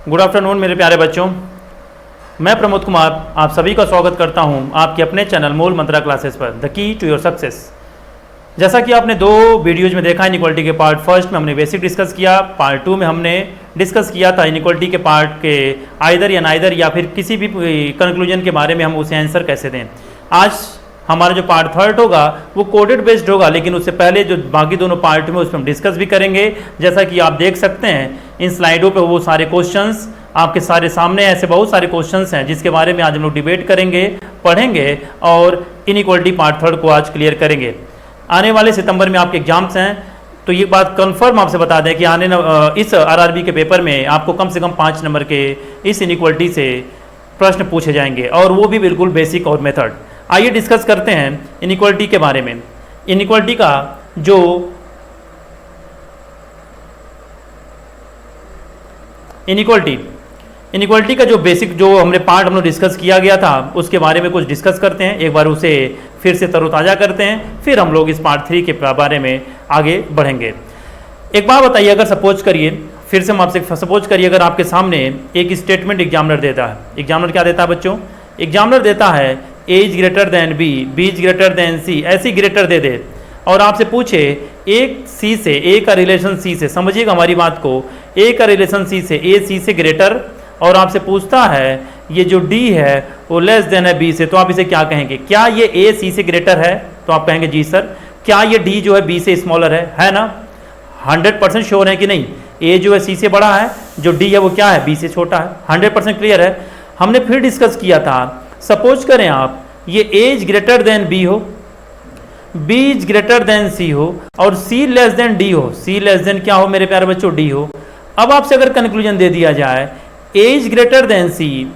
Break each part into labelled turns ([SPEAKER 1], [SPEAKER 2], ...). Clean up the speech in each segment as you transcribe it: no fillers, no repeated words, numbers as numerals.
[SPEAKER 1] Good afternoon मेरे प्यारे बच्चों, मैं प्रमोद कुमार आप सभी का स्वागत करता हूं आपके अपने चैनल मूल मंत्रा क्लासेस पर the key to your success. जैसा कि आपने दो वीडियोज में देखा, इनइक्वालिटी के पार्ट फर्स्ट में हमने बेसिक डिस्कस किया, पार्ट टू में हमने डिस्कस किया था इनइक्वालिटी के पार्ट के आइदर या नाइदर या फिर किसी भी कंक्लूजन के बारे में हम उसे आंसर कैसे दें। आज हमारा जो पार्ट थर्ड होगा वो कोडेड बेस्ड होगा, लेकिन उससे पहले जो बाकी दोनों पार्ट में उसमें हम डिस्कस भी करेंगे। जैसा कि आप देख सकते हैं इन स्लाइडों पे वो सारे क्वेश्चंस आपके सारे सामने, ऐसे बहुत सारे क्वेश्चंस हैं जिसके बारे में आज हम लोग डिबेट करेंगे, पढ़ेंगे और इनइक्वालिटी पार्ट थर्ड को आज क्लियर करेंगे। आने वाले सितंबर में आपके एग्जाम्स हैं, तो ये बात कन्फर्म आपसे बता दें कि इस आरआरबी के पेपर में आपको कम से कम 5 नंबर के इस इनइक्वालिटी से प्रश्न पूछे जाएंगे, और वो भी बिल्कुल बेसिक और मेथड। आइए डिस्कस करते हैं इनइक्वालिटी के बारे में। इनइक्वालिटी का जो इनइक्वालिटी का जो बेसिक जो हमने पार्ट हम लोग डिस्कस किया गया था उसके बारे में कुछ डिस्कस करते हैं, एक बार उसे फिर से तरोताज़ा करते हैं, फिर हम लोग इस पार्ट 3 के बारे में आगे बढ़ेंगे। एक बात बताइए, अगर सपोज करिए, फिर से हम आपसे सपोज करिए, अगर आपके सामने एक स्टेटमेंट एग्जामिनर देता है, एग्जामिनर क्या देता है बच्चों, एग्जामिनर देता है A is greater than B, B is greater than C, ऐसी ग्रेटर दे दे और आपसे पूछे एक सी से, ए का रिलेशन सी से, समझिएगा हमारी बात को, ए का रिलेशन सी से, ए सी से ग्रेटर, और आपसे पूछता है ये जो डी है वो लेस देन है बी से, तो आप इसे क्या कहेंगे? क्या ये ए सी से ग्रेटर है? तो आप कहेंगे जी सर। क्या ये डी जो है बी से स्मॉलर है ना? 100% श्योर है कि नहीं? ए जो है सी से बड़ा है, जो डी है वो क्या है? बी से छोटा है। 100% क्लियर है। हमने फिर डिस्कस किया था, सपोज करें आप ये ए इज ग्रेटर देन बी हो, बी इज ग्रेटर देन सी हो और सी लेस देन डी हो, सी लेस देन क्या हो मेरे प्यारे बच्चों? डी हो। अब आपसे अगर कंक्लूजन दे दिया जाए A is greater than C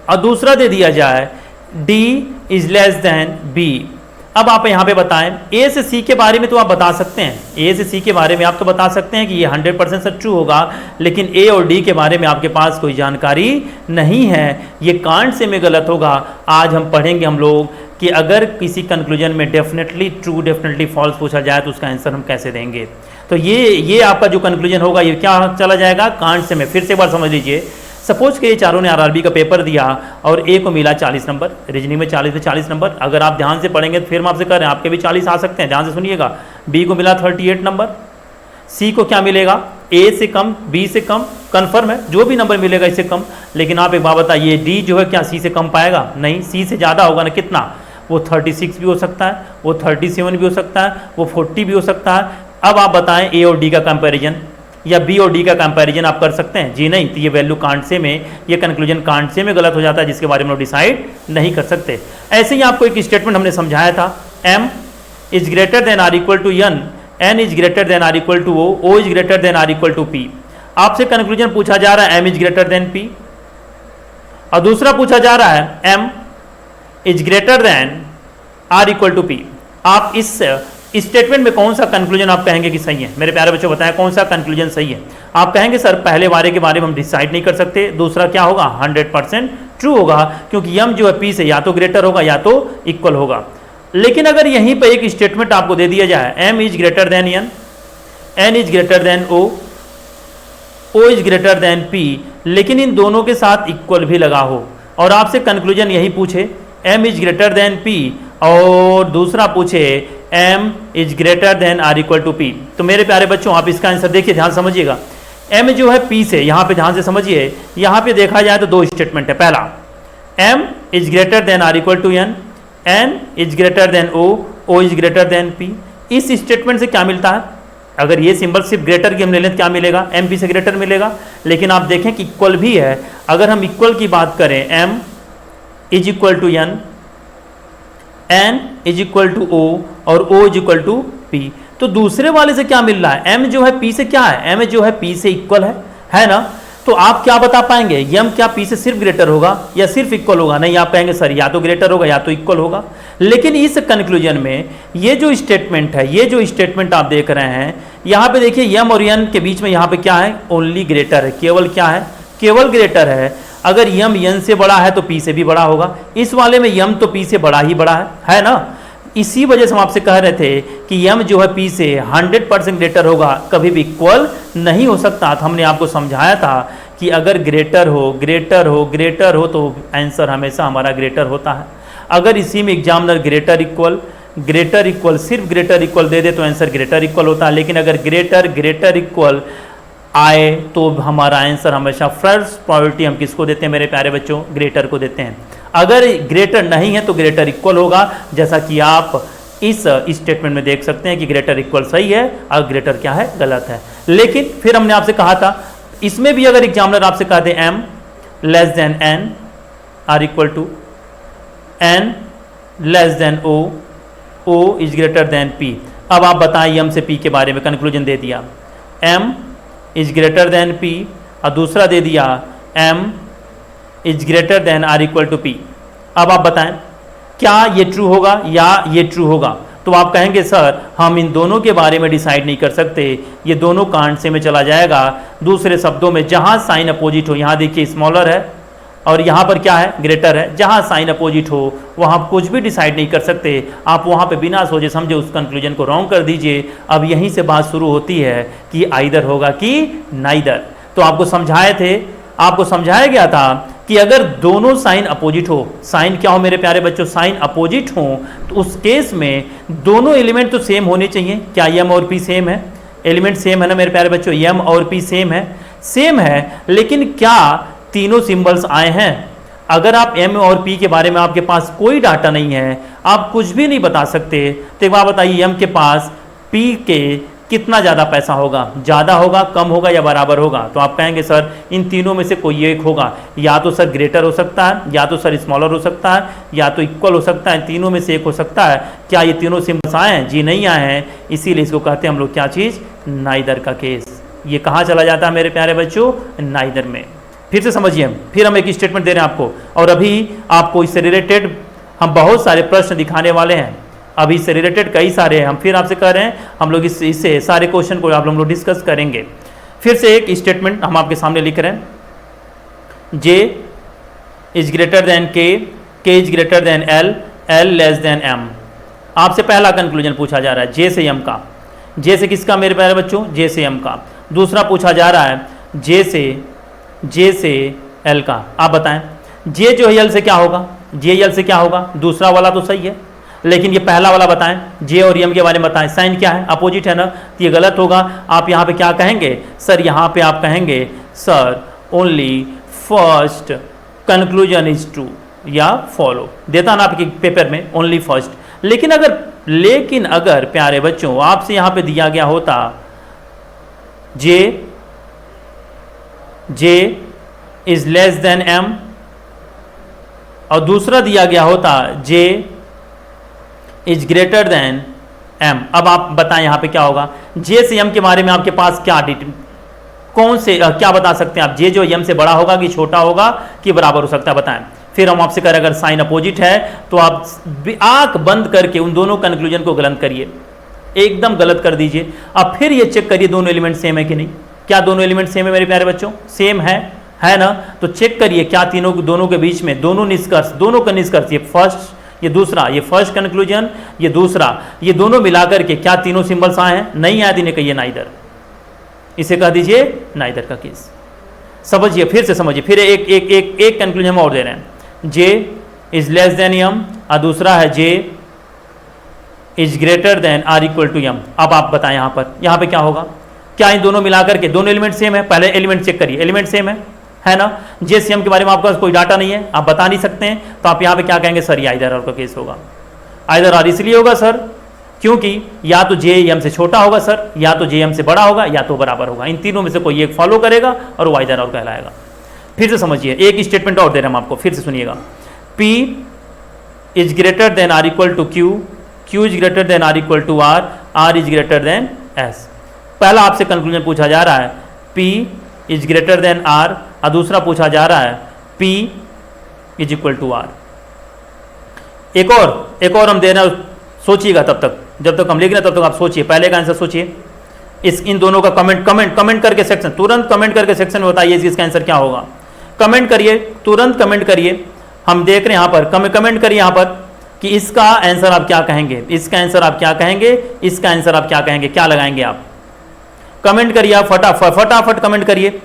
[SPEAKER 1] और दूसरा दे दिया जाए D is less than B, अब आप यहां पे बताएं ए से सी के बारे में तो आप बता सकते हैं, ए से सी के बारे में आप तो बता सकते हैं कि ये 100% सच ट्रू होगा, लेकिन ए और डी के बारे में आपके पास कोई जानकारी नहीं है, ये कांट से में गलत होगा। आज हम पढ़ेंगे हम लोग कि अगर किसी कंक्लूजन में डेफिनेटली ट्रू डेफिनेटली फॉल्स पूछा जाए तो उसका आंसर हम कैसे देंगे। तो ये आपका जो कंक्लूजन होगा ये क्या चला जाएगा? कांट से में। फिर से एक बार समझ लीजिए, सपोज कि ये चारों ने आरआरबी का पेपर दिया और ए को मिला 40 नंबर, रीजनिंग में 40 में 40 नंबर। अगर आप ध्यान से पढ़ेंगे तो फिर हम आपसे कह रहे हैं आपके भी 40 आ सकते हैं, ध्यान से सुनिएगा। बी को मिला 38 नंबर, सी को क्या मिलेगा? ए से कम, बी से कम, कन्फर्म है, जो भी नंबर मिलेगा इससे कम। लेकिन आप एक बात बताइए, डी जो है क्या सी से कम पाएगा? नहीं, सी से ज़्यादा होगा ना। कितना? वो 36 भी हो सकता है, वो 37 भी हो सकता है, वो 40 भी हो सकता है। अब आप बताएं ए और डी का कंपैरिजन या बी और डी का कंपैरिजन आप कर सकते हैं? जी नहीं। तो ये वैल्यू कांट से में, ये कंक्लूजन कांट से में गलत हो जाता है, जिसके बारे में हम डिसाइड नहीं कर सकते। ऐसे ही आपको एक स्टेटमेंट हमने समझाया था, M is greater than or equal to N is greater than or equal to O is greater than or equal to P. आपसे कंक्लूजन पूछा जा रहा है M is greater than P, और दूसरा पूछा जा रहा है M is greater than or equal to P. आप इस स्टेटमेंट में कौन सा कंक्लूजन आप कहेंगे कि सही है? मेरे प्यारे बच्चों बताएं कौन सा कंक्लूजन सही है? आप कहेंगे सर पहले वाले के बारे में हम डिसाइड नहीं कर सकते, दूसरा क्या होगा? 100% ट्रू होगा, क्योंकि एम जो है पी से या तो ग्रेटर होगा या तो इक्वल होगा। लेकिन अगर यहीं पर एक स्टेटमेंट आपको दे दिया जाए, M is greater than N is greater than O is greater than P, लेकिन इन दोनों के साथ इक्वल भी लगा हो, और आपसे कंक्लूजन यही पूछे M is greater than P और दूसरा पूछे M is greater than or equal to P, तो मेरे प्यारे बच्चों आप इसका आंसर देखिए, ध्यान समझिएगा। एम जो है पी से, यहाँ पे ध्यान से समझिए, यहाँ पे देखा जाए तो दो स्टेटमेंट है। पहला M is greater than or equal to N is greater than O is greater than P. इस स्टेटमेंट से क्या मिलता है? अगर ये सिंबल सिर्फ ग्रेटर की हम ले लें तो क्या मिलेगा? एम पी से ग्रेटर मिलेगा, लेकिन आप देखें कि इक्वल भी है। अगर हम इक्वल की बात करें, M is equal to N is equal to O और O is equal to P, तो दूसरे वाले से क्या मिल रहा है? एम जो है पी से क्या है? एम जो है पी से इक्वल है ना? तो आप क्या बता पाएंगे, एम क्या पी से सिर्फ ग्रेटर होगा या सिर्फ इक्वल होगा? नहीं, आप कहेंगे सर या तो ग्रेटर होगा या तो इक्वल होगा। लेकिन इस कंक्लूजन में ये जो स्टेटमेंट है, ये जो स्टेटमेंट आप देख रहे हैं, यहाँ पे देखिए एम और एन के बीच में यहाँ पे क्या है? ओनली ग्रेटर है, केवल क्या है? केवल ग्रेटर है। अगर यम एन से बड़ा है तो पी से भी बड़ा होगा, इस वाले में यम तो पी से बड़ा ही बड़ा है ना? इसी वजह से हम आपसे कह रहे थे कि यम जो है पी से 100% ग्रेटर होगा, कभी भी इक्वल नहीं हो सकता। तो हमने आपको समझाया था कि अगर ग्रेटर हो तो आंसर हमेशा हमारा ग्रेटर होता है। अगर इसी में एग्जामिनर ग्रेटर इक्वल सिर्फ ग्रेटर इक्वल दे दे तो आंसर ग्रेटर इक्वल होता है, लेकिन अगर ग्रेटर इक्वल आए तो हमारा आंसर हमेशा फर्स्ट प्रायोरिटी हम किसको देते हैं मेरे प्यारे बच्चों? ग्रेटर को देते हैं। अगर ग्रेटर नहीं है तो ग्रेटर इक्वल होगा, जैसा कि आप इस स्टेटमेंट में देख सकते हैं कि ग्रेटर इक्वल सही है और ग्रेटर क्या है? गलत है। लेकिन फिर हमने आपसे कहा था इसमें भी अगर एग्जामिनर आपसे कहा दे m less than n or equal to n less than o is greater than p। अब आप बताएं m से p के बारे में कंक्लूजन दे दिया m is greater than p और दूसरा दे दिया m is greater than or equal to p। अब आप बताएं क्या ये ट्रू होगा या ये ट्रू होगा? तो आप कहेंगे सर हम इन दोनों के बारे में डिसाइड नहीं कर सकते, ये दोनों कांड से में चला जाएगा। दूसरे शब्दों में जहां साइन अपोजिट हो, यहां देखिए स्मॉलर है और यहां पर क्या है? ग्रेटर है। जहां साइन अपोजिट हो वहां कुछ भी डिसाइड नहीं कर सकते, आप वहां पे बिना सोचे समझे उस कंक्लूजन को रॉन्ग कर दीजिए। अब यहीं से बात शुरू होती है कि आइदर होगा कि नाइदर। तो आपको समझाया गया था कि अगर दोनों साइन अपोजिट हो, साइन क्या हो मेरे प्यारे बच्चों? साइन अपोजिट हो, तो उस केस में दोनों एलिमेंट तो सेम होने चाहिए। क्या m और p सेम है? एलिमेंट सेम है ना मेरे प्यारे बच्चों? m और p सेम है, लेकिन क्या तीनों सिंबल्स आए हैं? अगर आप m और p के बारे में आपके पास कोई डाटा नहीं है, आप कुछ भी नहीं बता सकते, तो एक बात बताइए m के पास p के कितना ज़्यादा पैसा होगा? ज़्यादा होगा, कम होगा या बराबर होगा? तो आप कहेंगे सर इन तीनों में से कोई एक होगा, या तो सर ग्रेटर हो सकता है, या तो सर स्मॉलर हो सकता है, या तो इक्वल हो सकता है, तीनों में से एक हो सकता है। क्या ये तीनों सिंबल्स आए हैं? जी नहीं आए हैं, इसीलिए इसको कहते हैं हम लोग क्या चीज़? नाइदर का केस। ये कहाँ चला जाता है मेरे प्यारे बच्चों? नाइदर में। फिर से समझिए, फिर हम एक स्टेटमेंट दे रहे हैं आपको, और अभी आपको इससे रिलेटेड हम बहुत सारे प्रश्न दिखाने वाले हैं। अभी इससे रिलेटेड कई सारे हैं, हम फिर आपसे कह रहे हैं हम लोग इससे सारे क्वेश्चन को आप लोग डिस्कस करेंगे। फिर से एक स्टेटमेंट हम आपके सामने लिख रहे हैं, J is greater then K is greater then L less than M। आपसे पहला कंक्लूजन पूछा जा रहा है J से M का। J से किसका मेरे प्यारे बच्चों? J से M का। दूसरा पूछा जा रहा है J से L का। आप बताएं J जो है L से क्या होगा? J L से क्या होगा? दूसरा वाला तो सही है, लेकिन ये पहला वाला बताएं, J और M के बारे में बताएं। साइन क्या है? अपोजिट है ना, तो ये गलत होगा। आप यहाँ पे क्या कहेंगे सर? यहाँ पे आप कहेंगे sir only first conclusion is true या फॉलो। देता ना आपके पेपर में ओनली फर्स्ट। लेकिन अगर प्यारे बच्चों आपसे यहाँ पे दिया गया होता J is less than M और दूसरा दिया गया होता J is greater then M। अब आप बताएं यहाँ पे क्या होगा? J से M के बारे में आपके पास क्या क्या बता सकते हैं आप? J जो M से बड़ा होगा कि छोटा होगा कि बराबर हो सकता है? बताएं। फिर हम आपसे करें अगर साइन अपोजिट है तो आप आंख बंद करके उन दोनों कंक्लूजन को गलत करिए, एकदम गलत कर दीजिए। अब फिर ये चेक करिए दोनों एलिमेंट सेम है कि नहीं। क्या दोनों एलिमेंट सेम है मेरे प्यारे बच्चों? सेम है ना? तो चेक करिए क्या दोनों के बीच में दोनों का निष्कर्ष, ये फर्स्ट ये दूसरा, ये फर्स्ट कंक्लूजन ये दूसरा, ये दोनों मिलाकर के क्या तीनों सिंबल्स आए हैं? नहीं आए, इन्हें कहिए नाइदर। इसे कह दीजिए नाइदर का केस। समझिए, फिर से समझिए, फिर एक कंक्लूजन हम और दे रहे हैं। J is less than M और दूसरा है J is greater than R equal to M। अब आप बताएं यहाँ पे क्या होगा? क्या इन दोनों मिलाकर के दोनों एलिमेंट सेम है? पहले एलिमेंट चेक करिए, एलिमेंट सेम है ना? J से M के बारे में आपके पास कोई डाटा नहीं है, आप बता नहीं सकते हैं, तो आप यहाँ पे क्या कहेंगे सर? ये आइदर और का केस होगा। आइदर और इसलिए होगा सर क्योंकि या तो J M से छोटा होगा सर, या तो J M से बड़ा होगा, या तो बराबर होगा। इन तीनों में से कोई एक फॉलो करेगा और वो आइदर और कहलाएगा। फिर से समझिए, एक स्टेटमेंट और दे रहे हैं हम आपको, फिर से सुनिएगा। P is greater than R equal to Q is greater than R equal to R is greater than S। पहला आपसे कंक्लूजन पूछा जा रहा है P is greater than R और दूसरा पूछा जा रहा है P is equal to R। एक और हम दे रहे हैं, सोचिएगा तब तक, जब तक हम लिख रहे हैं तब तक आप सोचिए, पहले का आंसर सोचिए। इन दोनों का कमेंट करके सेक्शन, तुरंत कमेंट करके सेक्शन में बताइए इसका आंसर क्या होगा। कमेंट करिए, तुरंत कमेंट करिए। हम देख रहे हैं यहाँ पर, कमेंट करिए यहाँ पर कि इसका आंसर आप क्या कहेंगे, इसका आंसर आप क्या कहेंगे, इसका आंसर आप क्या कहेंगे, क्या लगाएंगे आप? कमेंट करिए आप, फटाफट कमेंट करिए।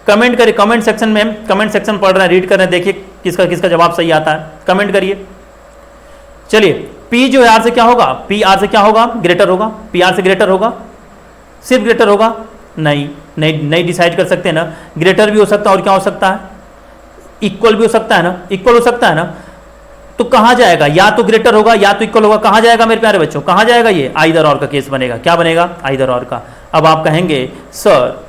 [SPEAKER 1] कमेंट करिए, कमेंट सेक्शन में, कमेंट सेक्शन पढ़ रहे हैं, रीड कर रहे हैं, देखिए किसका किसका जवाब सही आता है, कमेंट करिए। चलिए पी जो है आर से क्या होगा, पी आर से क्या होगा, ग्रेटर होगा, पी आर से ग्रेटर होगा, सिर्फ ग्रेटर होगा, नहीं नहीं नहीं डिसाइड कर सकते ना, ग्रेटर भी हो सकता है और क्या हो सकता है, इक्वल भी हो सकता है ना, इक्वल हो सकता है ना, तो कहां जाएगा, या तो ग्रेटर होगा या तो इक्वल होगा, कहां जाएगा मेरे प्यारे बच्चों, कहां जाएगा, ये आइदर और का केस बनेगा, क्या बनेगा, आइदर और का। अब आप कहेंगे सर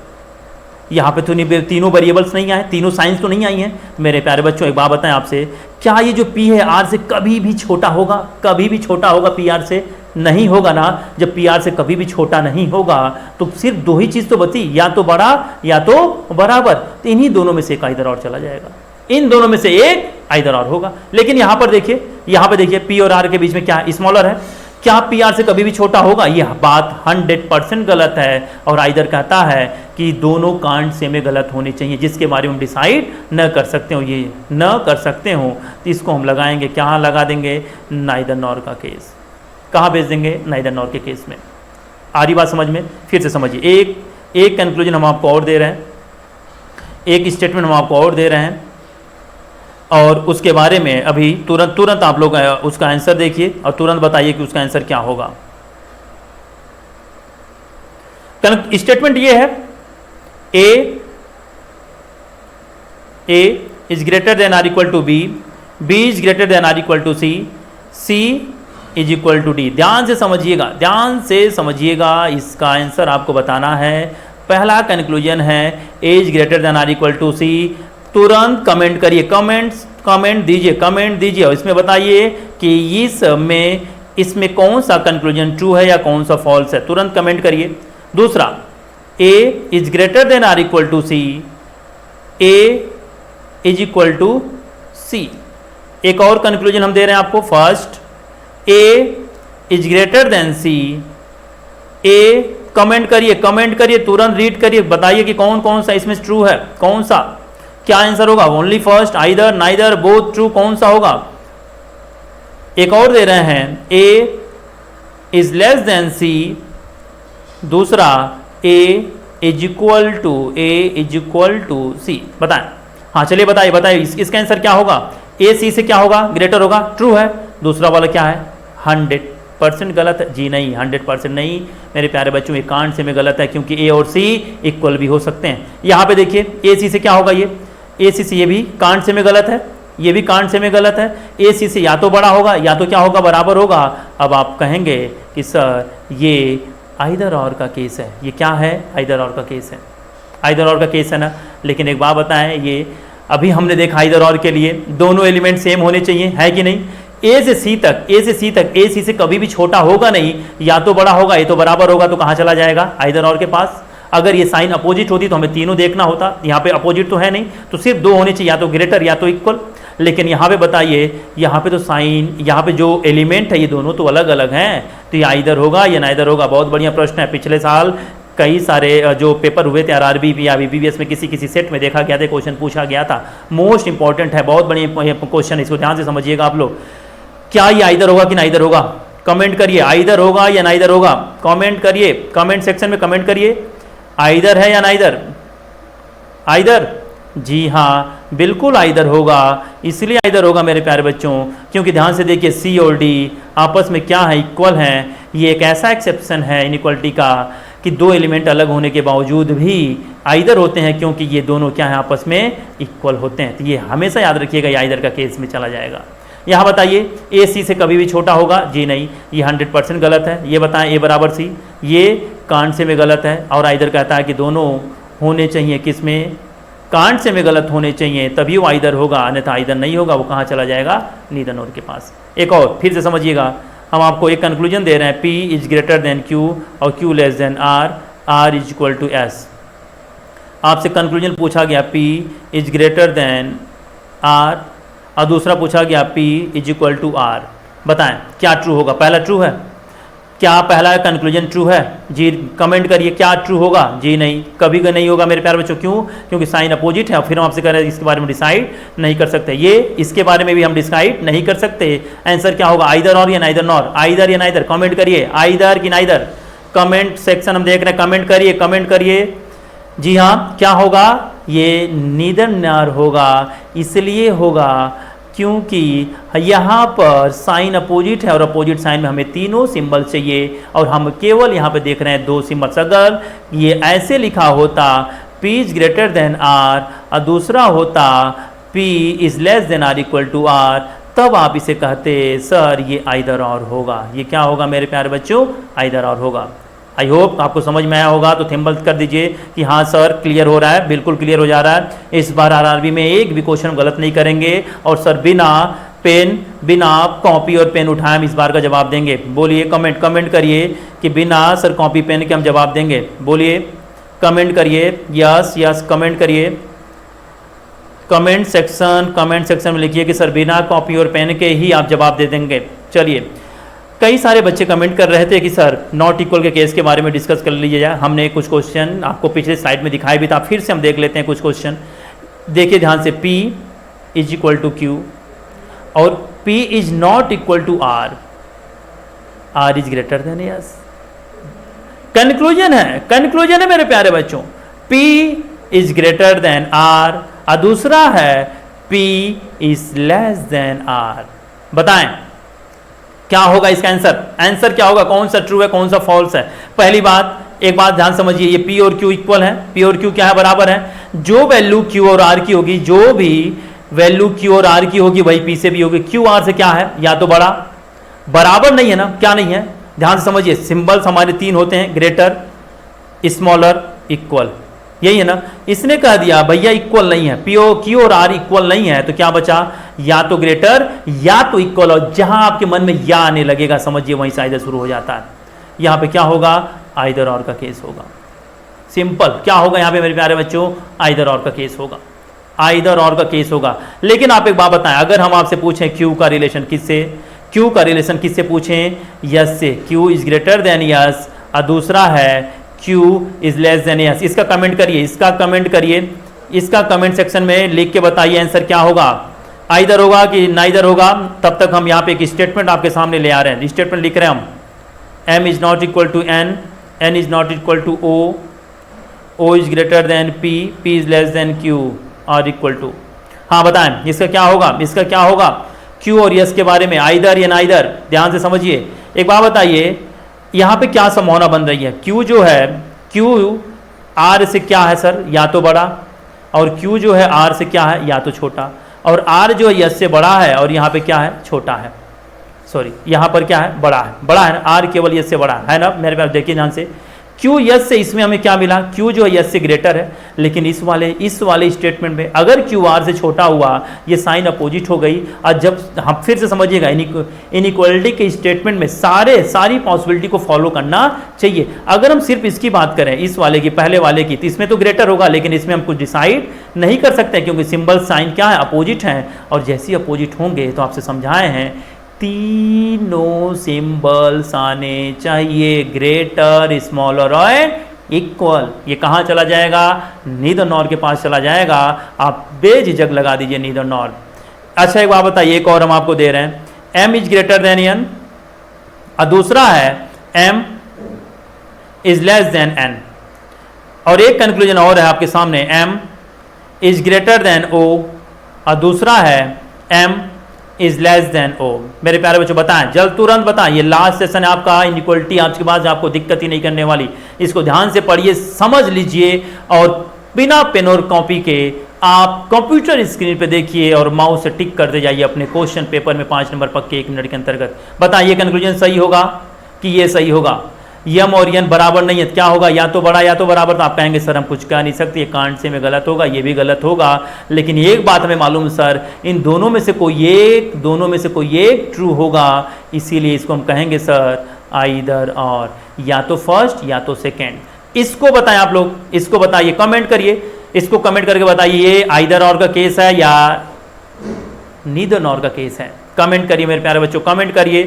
[SPEAKER 1] यहाँ पे तो नहीं, तीनों वेरिएबल्स नहीं आए, तीनों साइंस तो नहीं आई हैं। मेरे प्यारे बच्चों एक बात बताएं आपसे, क्या ये जो P है R से कभी भी छोटा होगा, कभी भी छोटा होगा PR से, नहीं होगा ना। जब PR से कभी भी छोटा नहीं होगा तो सिर्फ दो ही चीज़ तो बची, या तो बड़ा या तो बराबर, तो इन्हीं दोनों में से एक आइदर और चला जाएगा, इन दोनों में से एक आइदर और होगा। लेकिन यहाँ पर देखिए, यहाँ पर देखिए P और R के बीच में क्या स्मॉलर है, क्या PR से कभी भी छोटा होगा, यह बात 100% गलत है। और आइदर कहता है कि दोनों कांड से में गलत होने चाहिए, जिसके बारे में हम डिसाइड न कर सकते हो, ये न कर सकते हो, तो इसको हम लगाएंगे, क्या लगा देंगे, नाइदर नॉर का केस। कहाँ भेज देंगे, नाइदर नॉर के केस में। आ रही बात समझ में, फिर से समझिए, एक कंक्लूजन हम आपको और दे रहे हैं, एक स्टेटमेंट हम आपको और दे रहे हैं, और उसके बारे में अभी तुरंत आप लोग उसका आंसर देखिए और तुरंत बताइए कि उसका आंसर क्या होगा। स्टेटमेंट ये है, A is greater than or equal to B, B is greater than or equal to C, C is equal to D. ध्यान से समझिएगा, ध्यान से समझिएगा, इसका आंसर आपको बताना है। पहला कंक्लूजन है A is greater than or equal to C. तुरंत कमेंट करिए, कमेंट दीजिए और इसमें बताइए कि इसमें कौन सा कंक्लूजन ट्रू है या कौन सा फॉल्स है, तुरंत कमेंट करिए। दूसरा, A is greater than or equal to C, A is equal to C. एक और कंक्लूजन हम दे रहे हैं आपको, first A is greater than C, A comment करिए, तुरंत रीड करिए, बताइए कि कौन कौन सा इसमें ट्रू है, कौन सा, क्या आंसर होगा, only first, either, neither, both true, कौन सा होगा। एक और दे रहे हैं, ए इज लेस देन सी, दूसरा ए इज इक्वल टू सी। बताएं, हाँ चलिए बताइए इसका आंसर क्या होगा, ए सी से क्या होगा, ग्रेटर होगा, ट्रू है। दूसरा वाला क्या है, 100% गलत है, जी नहीं 100% नहीं मेरे प्यारे बच्चों, ये कांड से में गलत है, क्योंकि ए और सी इक्वल भी हो सकते हैं। यहाँ पे देखिए ए सी से क्या होगा, ये ए सी से, ये भी कांड से में गलत है, ये भी कांड से में गलत है। ए सी से या तो बड़ा होगा या तो क्या होगा, बराबर होगा। अब आप कहेंगे कि सर ये आइदर और का केस है, ये क्या है, आइदर और का केस है, आइदर और का केस है ना। लेकिन एक बात बताएं, ये अभी हमने देखा आइदर और के लिए दोनों एलिमेंट सेम होने चाहिए, है कि नहीं। ए से सी तक, ए सी से कभी भी छोटा होगा नहीं, या तो बड़ा होगा या तो बराबर होगा, तो कहाँ चला जाएगा, आइदर और के पास। अगर ये साइन अपोजिट होती तो हमें तीनों देखना होता, यहाँ पे अपोजिट तो है नहीं, तो सिर्फ दो होने चाहिए, या तो ग्रेटर या तो इक्वल। लेकिन यहाँ पे बताइए, यहाँ पे तो साइन, यहाँ पे जो एलिमेंट है ये दोनों तो अलग अलग हैं, तो ये आइदर होगा या नाइदर होगा। बहुत बढ़िया प्रश्न है, पिछले साल कई सारे जो पेपर हुए थे आरआरबी या बीबीएस में किसी सेट में देखा गया था, क्वेश्चन पूछा गया था, मोस्ट इंपॉर्टेंट है, बहुत बढ़िया क्वेश्चन, इसको ध्यान से समझिएगा आप लोग। क्या ये आइदर होगा कि नाइदर होगा, कमेंट करिए, आइदर होगा या नाइदर होगा, कमेंट करिए, कमेंट सेक्शन में कमेंट करिए, आइदर है या नाइदर, आइदर, जी हाँ बिल्कुल आइदर होगा। इसलिए आइदर होगा मेरे प्यारे बच्चों, क्योंकि ध्यान से देखिए सी और डी आपस में क्या है, इक्वल हैं। ये एक ऐसा एक्सेप्शन है इनइक्वलिटी का कि दो एलिमेंट अलग होने के बावजूद भी आइदर होते हैं, क्योंकि ये दोनों क्या है, आपस में इक्वल होते हैं। तो ये हमेशा याद रखिएगा, ये आइदर का केस में चला जाएगा। यहाँ बताइए, ए सी से कभी भी छोटा होगा, जी नहीं, ये 100% गलत है। ये बताएं, ए बराबर सी, ये कांड से में गलत है, और आइदर कहता है कि दोनों होने चाहिए, किस में, कांड से में गलत होने चाहिए, तभी वो आइदर होगा, अन्यथा आइदर नहीं होगा, वो कहाँ चला जाएगा, नीदर नोर के पास। एक और फिर से समझिएगा, हम आपको एक कंक्लूजन दे रहे हैं, P is greater than Q और Q less than R, R is equal to S। आपसे कंक्लूजन पूछा गया P is greater than R और दूसरा पूछा गया P is equal to R। बताएं क्या ट्रू होगा, पहला ट्रू है, क्या पहला कंक्लूजन ट्रू है, जी कमेंट करिए, क्या ट्रू होगा, जी नहीं, कभी का नहीं होगा मेरे प्यारे बच्चों। क्यों, क्योंकि साइन अपोजिट है, और फिर हम आपसे कह रहे हैं इसके बारे में डिसाइड नहीं कर सकते, ये इसके बारे में भी हम डिसाइड नहीं कर सकते। आंसर क्या होगा, आइदर और या नाइदर नॉर, आइदर या नाइदर, कमेंट करिए, आइदर कि नाइदर, कमेंट सेक्शन हम देख रहे हैं, कमेंट करिए, जी हाँ क्या होगा, ये नीदर नॉर होगा, इसलिए होगा क्योंकि यहाँ पर साइन अपोजिट है और अपोजिट साइन में हमें तीनों सिंबल चाहिए और हम केवल यहाँ पे देख रहे हैं 2 सिंबल्स। अगर ये ऐसे लिखा होता P is greater than R और दूसरा होता P is less than R equal to R, तब आप इसे कहते सर ये आइदर और होगा। ये क्या होगा मेरे प्यारे बच्चों? आइदर और होगा। आई होप आपको समझ में आया होगा, तो थिम्बल कर दीजिए कि हाँ सर क्लियर हो रहा है, बिल्कुल क्लियर हो जा रहा है। इस बार आरआरबी में एक भी क्वेश्चन गलत नहीं करेंगे और सर बिना पेन, बिना कॉपी और पेन उठाए हम इस बार का जवाब देंगे। बोलिए, कमेंट करिए कि बिना सर कॉपी पेन के हम जवाब देंगे। बोलिए, कमेंट करिए, यस कमेंट करिए। कमेंट सेक्शन में लिखिए कि सर बिना कॉपी और पेन के ही आप जवाब दे देंगे। चलिए, कई सारे बच्चे कमेंट कर रहे थे कि सर नॉट इक्वल के केस के बारे में डिस्कस कर लीजिए। हमने कुछ क्वेश्चन आपको पिछले स्लाइड में दिखाया भी था, फिर से हम देख लेते हैं कुछ क्वेश्चन। देखिए ध्यान से, P is equal to Q और P is not equal to R, R is greater than S. Conclusion है मेरे प्यारे बच्चों, P is greater than R और दूसरा है P is less than R। बताएं क्या होगा इसका आंसर क्या होगा? कौन सा ट्रू है, कौन सा फॉल्स है? पहली बात, एक बात ध्यान समझिए, ये P और Q इक्वल है। P और Q क्या है? बराबर है। जो वैल्यू Q और R की होगी, जो भी वैल्यू Q और R की होगी वही P से भी होगी। Q R से क्या है? या तो बड़ा, बराबर नहीं है ना, क्या नहीं है? ध्यान से समझिए, सिंबल्स हमारे 3 होते हैं, ग्रेटर, स्मॉलर, इक्वल, यही है ना। इसने कह दिया भैया इक्वल नहीं है, Q और R इक्वल नहीं है, तो क्या बचा? या तो ग्रेटर या तो इक्वल। और जहां आपके मन में या आने लगेगा समझिए वहीं से आइदर शुरू हो जाता है। यहां पे क्या होगा? आइदर और का केस होगा। सिंपल, क्या होगा यहां पे मेरे प्यारे बच्चों? आइदर और का केस होगा, आइदर और का केस होगा। लेकिन आप एक बात बताएं, अगर हम आपसे पूछें Q का रिलेशन किससे, Q का रिलेशन किससे पूछें? यस से। Q is greater than yes और दूसरा है Q is less then yes. इसका कमेंट करिए, इसका कमेंट सेक्शन में लिख के बताइए आंसर क्या होगा। आइदर होगा कि नाइदर होगा? तब तक हम यहाँ पे एक स्टेटमेंट आपके सामने ले आ रहे हैं। स्टेटमेंट लिख रहे हैं हम, M is not equal to N, N is not equal to O is greater than P is less than Q और इक्वल टू। हाँ बताएं इसका क्या होगा? इसका क्या होगा Q और यस के बारे में, आइदर या नाइदर? ध्यान से समझिए। एक बात बताइए, यहाँ पे क्या संभावना बन रही है? Q जो है, Q R से क्या है सर? या तो बड़ा, और Q जो है R से क्या है? या तो छोटा, और R जो है यस से बड़ा है और यहाँ पे क्या है? छोटा है। सॉरी, यहाँ पर क्या है? बड़ा है, बड़ा है ना। R केवल यस से बड़ा है ना मेरे पास। देखिए ध्यान से, Q यस से, इसमें हमें क्या मिला? Q जो है यस से ग्रेटर है, लेकिन इस वाले स्टेटमेंट में अगर Q R से छोटा हुआ, ये साइन अपोजिट हो गई। और जब हम फिर से समझिएगा, इनइक्वालिटी के स्टेटमेंट में सारी पॉसिबिलिटी को फॉलो करना चाहिए। अगर हम सिर्फ इसकी बात करें, इस वाले की, पहले वाले की, तो इसमें तो ग्रेटर होगा, लेकिन इसमें हम कुछ डिसाइड नहीं कर सकते क्योंकि सिंबल साइन क्या है? अपोजिट है। और जैसे ही अपोजिट होंगे तो आपसे समझाए हैं, तीनों सिंबल्स आने चाहिए, ग्रेटर, स्मॉलर और इक्वल। ये कहाँ चला जाएगा? नीदर नॉर के पास चला जाएगा। आप बेझिझक लगा दीजिए नीदर नॉर। अच्छा एक बात बताइए, एक और हम आपको दे रहे हैं, M is greater then N और दूसरा है M is less than N। और एक कंक्लूजन और है आपके सामने, M is greater then O और दूसरा है M is less than O। मेरे प्यारे बच्चों बताएं, जल्द तुरंत बताएं। ये लास्ट सेशन है आपका, इनइक्वालिटी आपके पास आपको दिक्कत ही नहीं करने वाली। इसको ध्यान से पढ़िए, समझ लीजिए और बिना पेन और कॉपी के आप कंप्यूटर स्क्रीन पे देखिए और माउस से टिक करते जाइए अपने क्वेश्चन पेपर में 5 नंबर पक्के 1 मिनट के अंतर्गत। बताइए कंक्लूजन सही होगा कि ये सही होगा? यम और यन बराबर नहीं है, क्या होगा? या तो बड़ा या तो बराबर। तो आप कहेंगे सर हम कुछ कह नहीं सकते, ये कांड से में गलत होगा, ये भी गलत होगा। लेकिन एक बात हमें मालूम सर, इन दोनों में से कोई एक ट्रू होगा, इसीलिए इसको हम कहेंगे सर आइदर और, या तो फर्स्ट या तो सेकेंड। इसको बताएं आप लोग, इसको बताइए, कमेंट करिए, इसको कमेंट करके बताइए ये आइदर और का केस है या नीदर नॉर का केस है। कमेंट करिए मेरे प्यारे बच्चों, कमेंट करिए,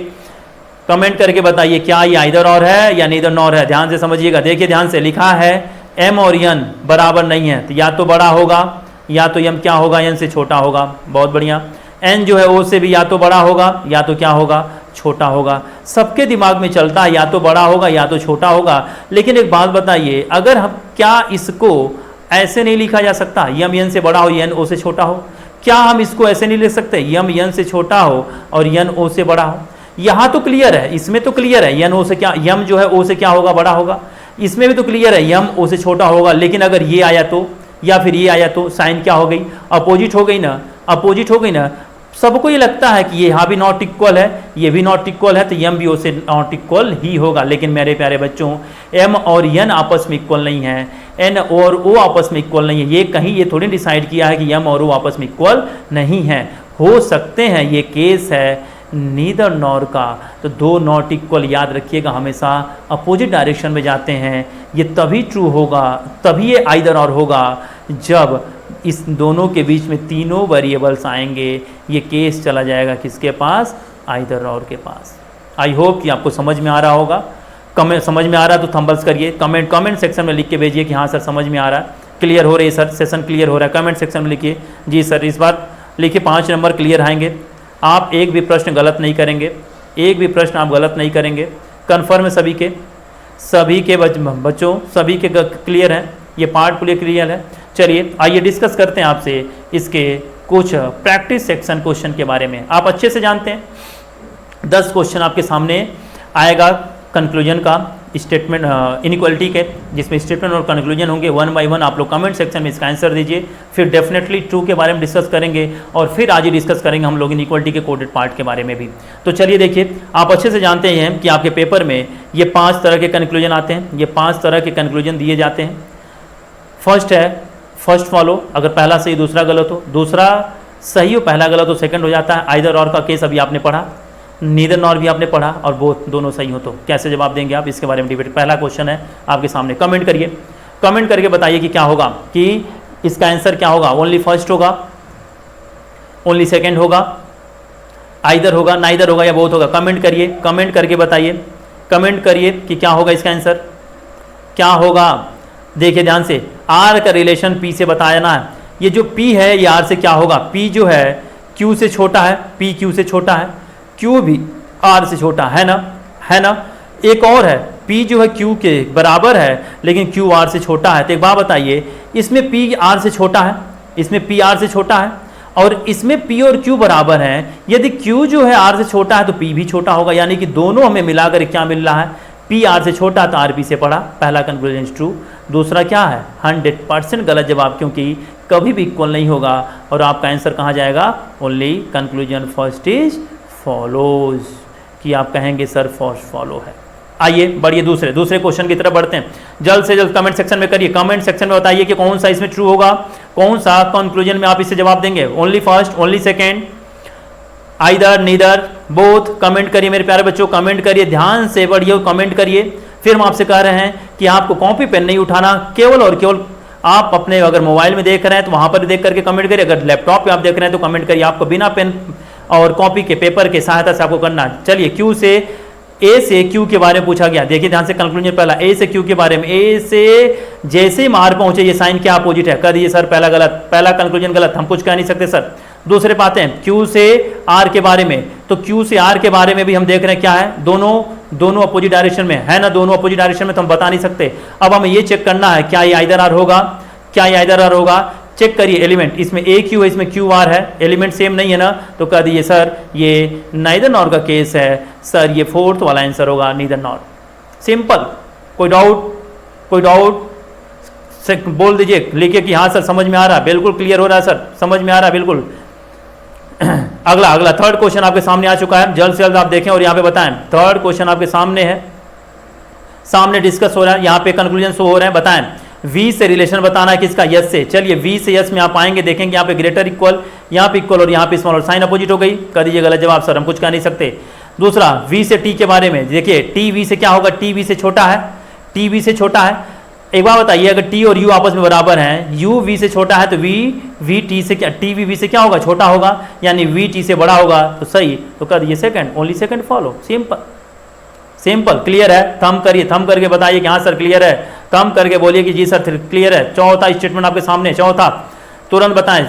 [SPEAKER 1] कमेंट करके बताइए क्या ये आइदर और है या नीदर नॉर है। ध्यान से समझिएगा, देखिए ध्यान से, लिखा है M और N बराबर नहीं है, तो या तो बड़ा होगा या तो M क्या होगा? N से छोटा होगा। बहुत बढ़िया। N जो है O से भी या तो बड़ा होगा या तो क्या होगा? छोटा होगा। सबके दिमाग में चलता है या तो बड़ा होगा या तो छोटा होगा। लेकिन एक बात बताइए, अगर हम क्या इसको ऐसे नहीं लिखा जा सकता यम एन से बड़ा हो एन ओ से छोटा हो। क्या हम इसको ऐसे नहीं लिख सकते यम एन से छोटा हो और एन ओ से बड़ा हो? यहाँ तो क्लियर है, इसमें तो क्लियर है एन ओ से क्या, यम जो है ओ से क्या होगा, बड़ा होगा। इसमें भी तो क्लियर है यम ओ से छोटा होगा। लेकिन अगर ये आया तो, या फिर ये आया तो साइन क्या हो गई, अपोजिट हो गई ना, अपोजिट हो गई ना। सबको ये लगता है कि ये यहाँ भी नॉट इक्वल है, ये भी नॉट इक्वल है, तो यम भी ओ से नॉट इक्वल ही होगा। लेकिन मेरे प्यारे बच्चों, एम और एन आपस में इक्वल नहीं है, एन और ओ आपस में इक्वल नहीं है। ये कहीं ये थोड़ी डिसाइड किया है कि यम और ओ आपस में इक्वल नहीं है। हो सकते हैं ये केस है नीदर नॉर का। तो दो नॉट इक्वल याद रखिएगा हमेशा अपोजिट डायरेक्शन में जाते हैं। ये तभी ट्रू होगा, तभी ये आइदर और होगा जब इस दोनों के बीच में तीनों वेरिएबल्स आएंगे। ये केस चला जाएगा किसके पास, आइदर और के पास। आई होप कि आपको समझ में आ रहा होगा। कमेंट समझ में आ रहा है तो थंबल्स करिए, कमेंट सेक्शन में लिख के भेजिए कि हाँ सर समझ में आ रहा है, क्लियर हो रही है सर, सेशन क्लियर हो रहा है। कमेंट सेक्शन में लिखिए जी सर, इस बार लिखिए 5 नंबर क्लियर आएंगे। आप एक भी प्रश्न गलत नहीं करेंगे, एक भी प्रश्न आप गलत नहीं करेंगे। कन्फर्म है सभी के बच्चों, सभी के क्लियर हैं, ये पार्ट पूरे क्लियर है। चलिए आइए डिस्कस करते हैं आपसे इसके कुछ प्रैक्टिस सेक्शन क्वेश्चन के बारे में। आप अच्छे से जानते हैं 10 क्वेश्चन आपके सामने आएगा कंक्लूजन का, स्टेटमेंट इनइक्वालिटी के, जिसमें स्टेटमेंट और कंक्लूजन होंगे। 1 बाय 1 आप लोग कमेंट सेक्शन में इसका आंसर दीजिए। फिर डेफिनेटली ट्रू के बारे में डिस्कस करेंगे और फिर आज ही डिस्कस करेंगे हम लोग इनइक्वालिटी के कोडेड पार्ट के बारे में भी। तो चलिए देखिए, आप अच्छे से जानते हैं कि आपके पेपर में ये 5 तरह के कंक्लूजन आते हैं, ये 5 तरह के कंक्लूजन दिए जाते हैं। फर्स्ट है फर्स्ट फॉलो, अगर पहला सही दूसरा गलत हो, दूसरा सही हो पहला गलत हो सेकंड हो जाता है। आइदर और का केस अभी आपने पढ़ा, नीदर नॉर भी आपने पढ़ा, और बोथ दोनों सही हो तो कैसे जवाब देंगे आप, इसके बारे में डिबेट। पहला क्वेश्चन है आपके सामने, कमेंट करिए, कमेंट करके बताइए कि क्या होगा, कि इसका आंसर क्या होगा। ओनली फर्स्ट होगा, ओनली सेकंड होगा, आइदर होगा, नाइदर होगा या बोथ होगा। कमेंट करिए, कमेंट करके बताइए, कमेंट करिए कि क्या होगा इसका आंसर, क्या होगा। देखिए ध्यान से, आर का रिलेशन पी से बताया ना, ये जो पी है ये आर से क्या होगा, पी जो है क्यू से छोटा है, पी क्यू से छोटा है, क्यू भी आर से छोटा है ना, है ना। एक और है, पी जो है क्यू के बराबर है लेकिन क्यू आर से छोटा है। तो एक बात बताइए, इसमें पी आर से छोटा है, इसमें पी आर से छोटा है, और इसमें पी और क्यू बराबर हैं। यदि क्यू जो है आर से छोटा है तो पी भी छोटा होगा, यानी कि दोनों हमें मिलाकर क्या मिल रहा है, पी आर से छोटा तो आर पी से बड़ा। पहला कंक्लूजन ट्रू। दूसरा क्या है, 100% गलत जवाब, क्योंकि कभी भी इक्वल नहीं होगा और आपका आंसर कहाँ जाएगा, only conclusion first is follows, कि आप कहेंगे सर फर्स्ट फॉलो है। आइए बढ़िए दूसरे क्वेश्चन की तरफ बढ़ते हैं। जल्द से जल्द कमेंट सेक्शन में करिए, कमेंट सेक्शन में बताइए कि कौन सा इसमें ट्रू होगा, कौन सा कंक्लूजन में आप इससे जवाब देंगे। Only first, only second, either, neither, both. Comment करिए मेरे प्यारे बच्चों, कमेंट करिए, ध्यान से बढ़िए कमेंट करिए। फिर हम आपसे कह रहे हैं कि आपको कॉपी पेन नहीं उठाना, केवल और केवल आप अपने अगर मोबाइल में देख रहे हैं तो वहां पर देख करके कमेंट करिए, अगर लैपटॉप पे आप देख रहे हैं तो कमेंट करिए। आपको बिना पेन और कॉपी के, पेपर के सहायता से आपको करना। चलिए, क्यू से ए से क्यू के बारे में पूछा गया, देखिए ध्यान से कंक्लूजन पहला, ए से क्यू के बारे में। ए से जैसे ही मार पहुंचे ये साइन क्या अपोजिट है, कर दीजिए सर पहला गलत, पहला कंक्लूजन गलत, हम कुछ कह नहीं सकते सर। दूसरे पाते हैं क्यू से आर के बारे में, तो क्यू से आर के बारे में भी हम देख रहे हैं क्या है, दोनों अपोजिट डायरेक्शन में है ना, दोनों अपोजिट डायरेक्शन में, तो हम बता नहीं सकते। अब हमें ये चेक करना है क्या ये आइदर आर होगा, क्या ये आइदर आर होगा। चेक करिए एलिमेंट, इसमें ए क्यू है, इसमें क्यू आर है, एलिमेंट सेम नहीं है ना, तो कह दीजिए सर ये नाइदर नॉर का केस है, सर ये फोर्थ वाला आंसर होगा, नीदर नॉर। सिंपल, कोई डाउट बोल दीजिए, लिखिए कि हाँ सर समझ में आ रहा है, बिल्कुल क्लियर हो रहा है सर, समझ में आ रहा है बिल्कुल। अगला थर्ड क्वेश्चन आपके सामने आ चुका है, जल्द से जल्द आप देखें और यहाँ पे बताएं। थर्ड क्वेश्चन आपके सामने है, सामने डिस्कस हो रहा है, यहाँ पे कंक्लूजन शो हो रहे हैं, बताएं। V से रिलेशन बताना है किसका, यस से। चलिए V से यस में आप आएंगे, देखेंगे यहाँ पे ग्रेटर इक्वल, यहाँ पे इक्वल और यहाँ पे स्मॉल, और साइन अपोजिट हो गई, कर दीजिए गलत जवाब सर, हम कुछ कह नहीं सकते। दूसरा V से T के बारे में, देखिए T V से क्या होगा, T V से छोटा है, T V से छोटा है। एक बार बताइए, अगर T और U आपस में बराबर हैं, U V से छोटा है तो V T से क्या, T V से क्या होगा, छोटा होगा, यानी V T से बड़ा होगा, तो सही, तो कर दीजिए second, only second follow. Simple, clear है। थंब करिए, थंब करके बताइए कि हाँ सर क्लियर है, थंब करके बोलिए कि जी सर क्लियर है। चौथा स्टेटमेंट आपके सामने, चौथा तुरंत बताएं,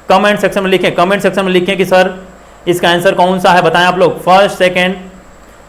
[SPEAKER 1] कमेंट सेक्शन में लिखें, कमेंट सेक्शन में लिखें कि सर इसका आंसर कौन सा है, बताएं आप लोग, फर्स्ट सेकंड,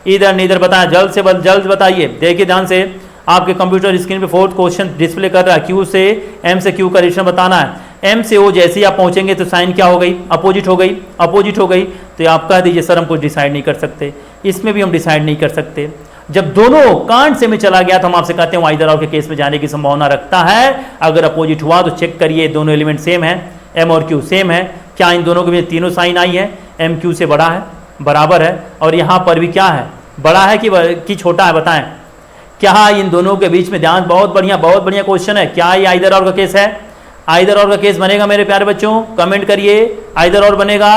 [SPEAKER 1] इधर नीदर बताएं, जल्द से जल्द बताइए। देखिए ध्यान से, आपके कंप्यूटर स्क्रीन पे फोर्थ क्वेश्चन डिस्प्ले कर रहा है, क्यू से एम से क्यू का रिलेशन बताना है। एम से ओ जैसे ही आप पहुंचेंगे तो साइन क्या हो गई, अपोजिट हो गई, अपोजिट हो गई। तो आप कह दीजिए सर हम कुछ डिसाइड नहीं कर सकते, इसमें भी हम डिसाइड नहीं कर सकते। जब दोनों कांट से में चला गया तो हम आपसे कहते हैं आइदर और के केस में जाने की संभावना रखता है। अगर अपोजिट हुआ तो चेक करिए दोनों एलिमेंट सेम है, एम और क्यू सेम है, क्या इन दोनों के बीच तीनों साइन आई है, एम क्यू से बड़ा है, बराबर है। और यहाँ पर भी क्या है, बड़ा है कि छोटा है, बताएं क्या इन दोनों के बीच में, ध्यान, बहुत बढ़िया क्वेश्चन है, क्या ये आइदर और का केस है? आइदर और का केस बनेगा मेरे प्यारे बच्चों, कमेंट करिए, आइदर और बनेगा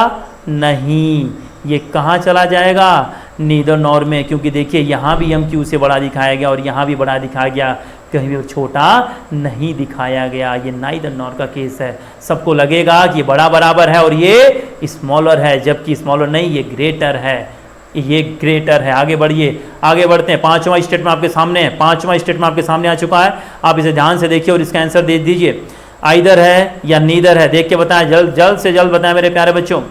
[SPEAKER 1] नहीं, ये कहाँ चला जाएगा, नीदर नॉर में। क्योंकि देखिए यहाँ भी एम क्यू से बड़ा दिखाया गया और यहाँ भी बड़ा दिखाया गया, कहीं भी छोटा नहीं दिखाया गया। ये नाइदर नॉर का केस है। सबको लगेगा कि बड़ा बराबर है और ये स्मॉलर है, जबकि स्मॉलर नहीं, ये ग्रेटर है, ये ग्रेटर है। आगे बढ़िए, आगे बढ़ते हैं। पांचवा स्टेटमेंट आपके सामने है, पांचवा स्टेटमेंट आपके सामने आ चुका है। आप इसे ध्यान से देखिए और इसका आंसर दे दीजिए, आइदर है या नीदर है, देख के बताएं, जल्द से जल्द बताएं मेरे प्यारे बच्चों।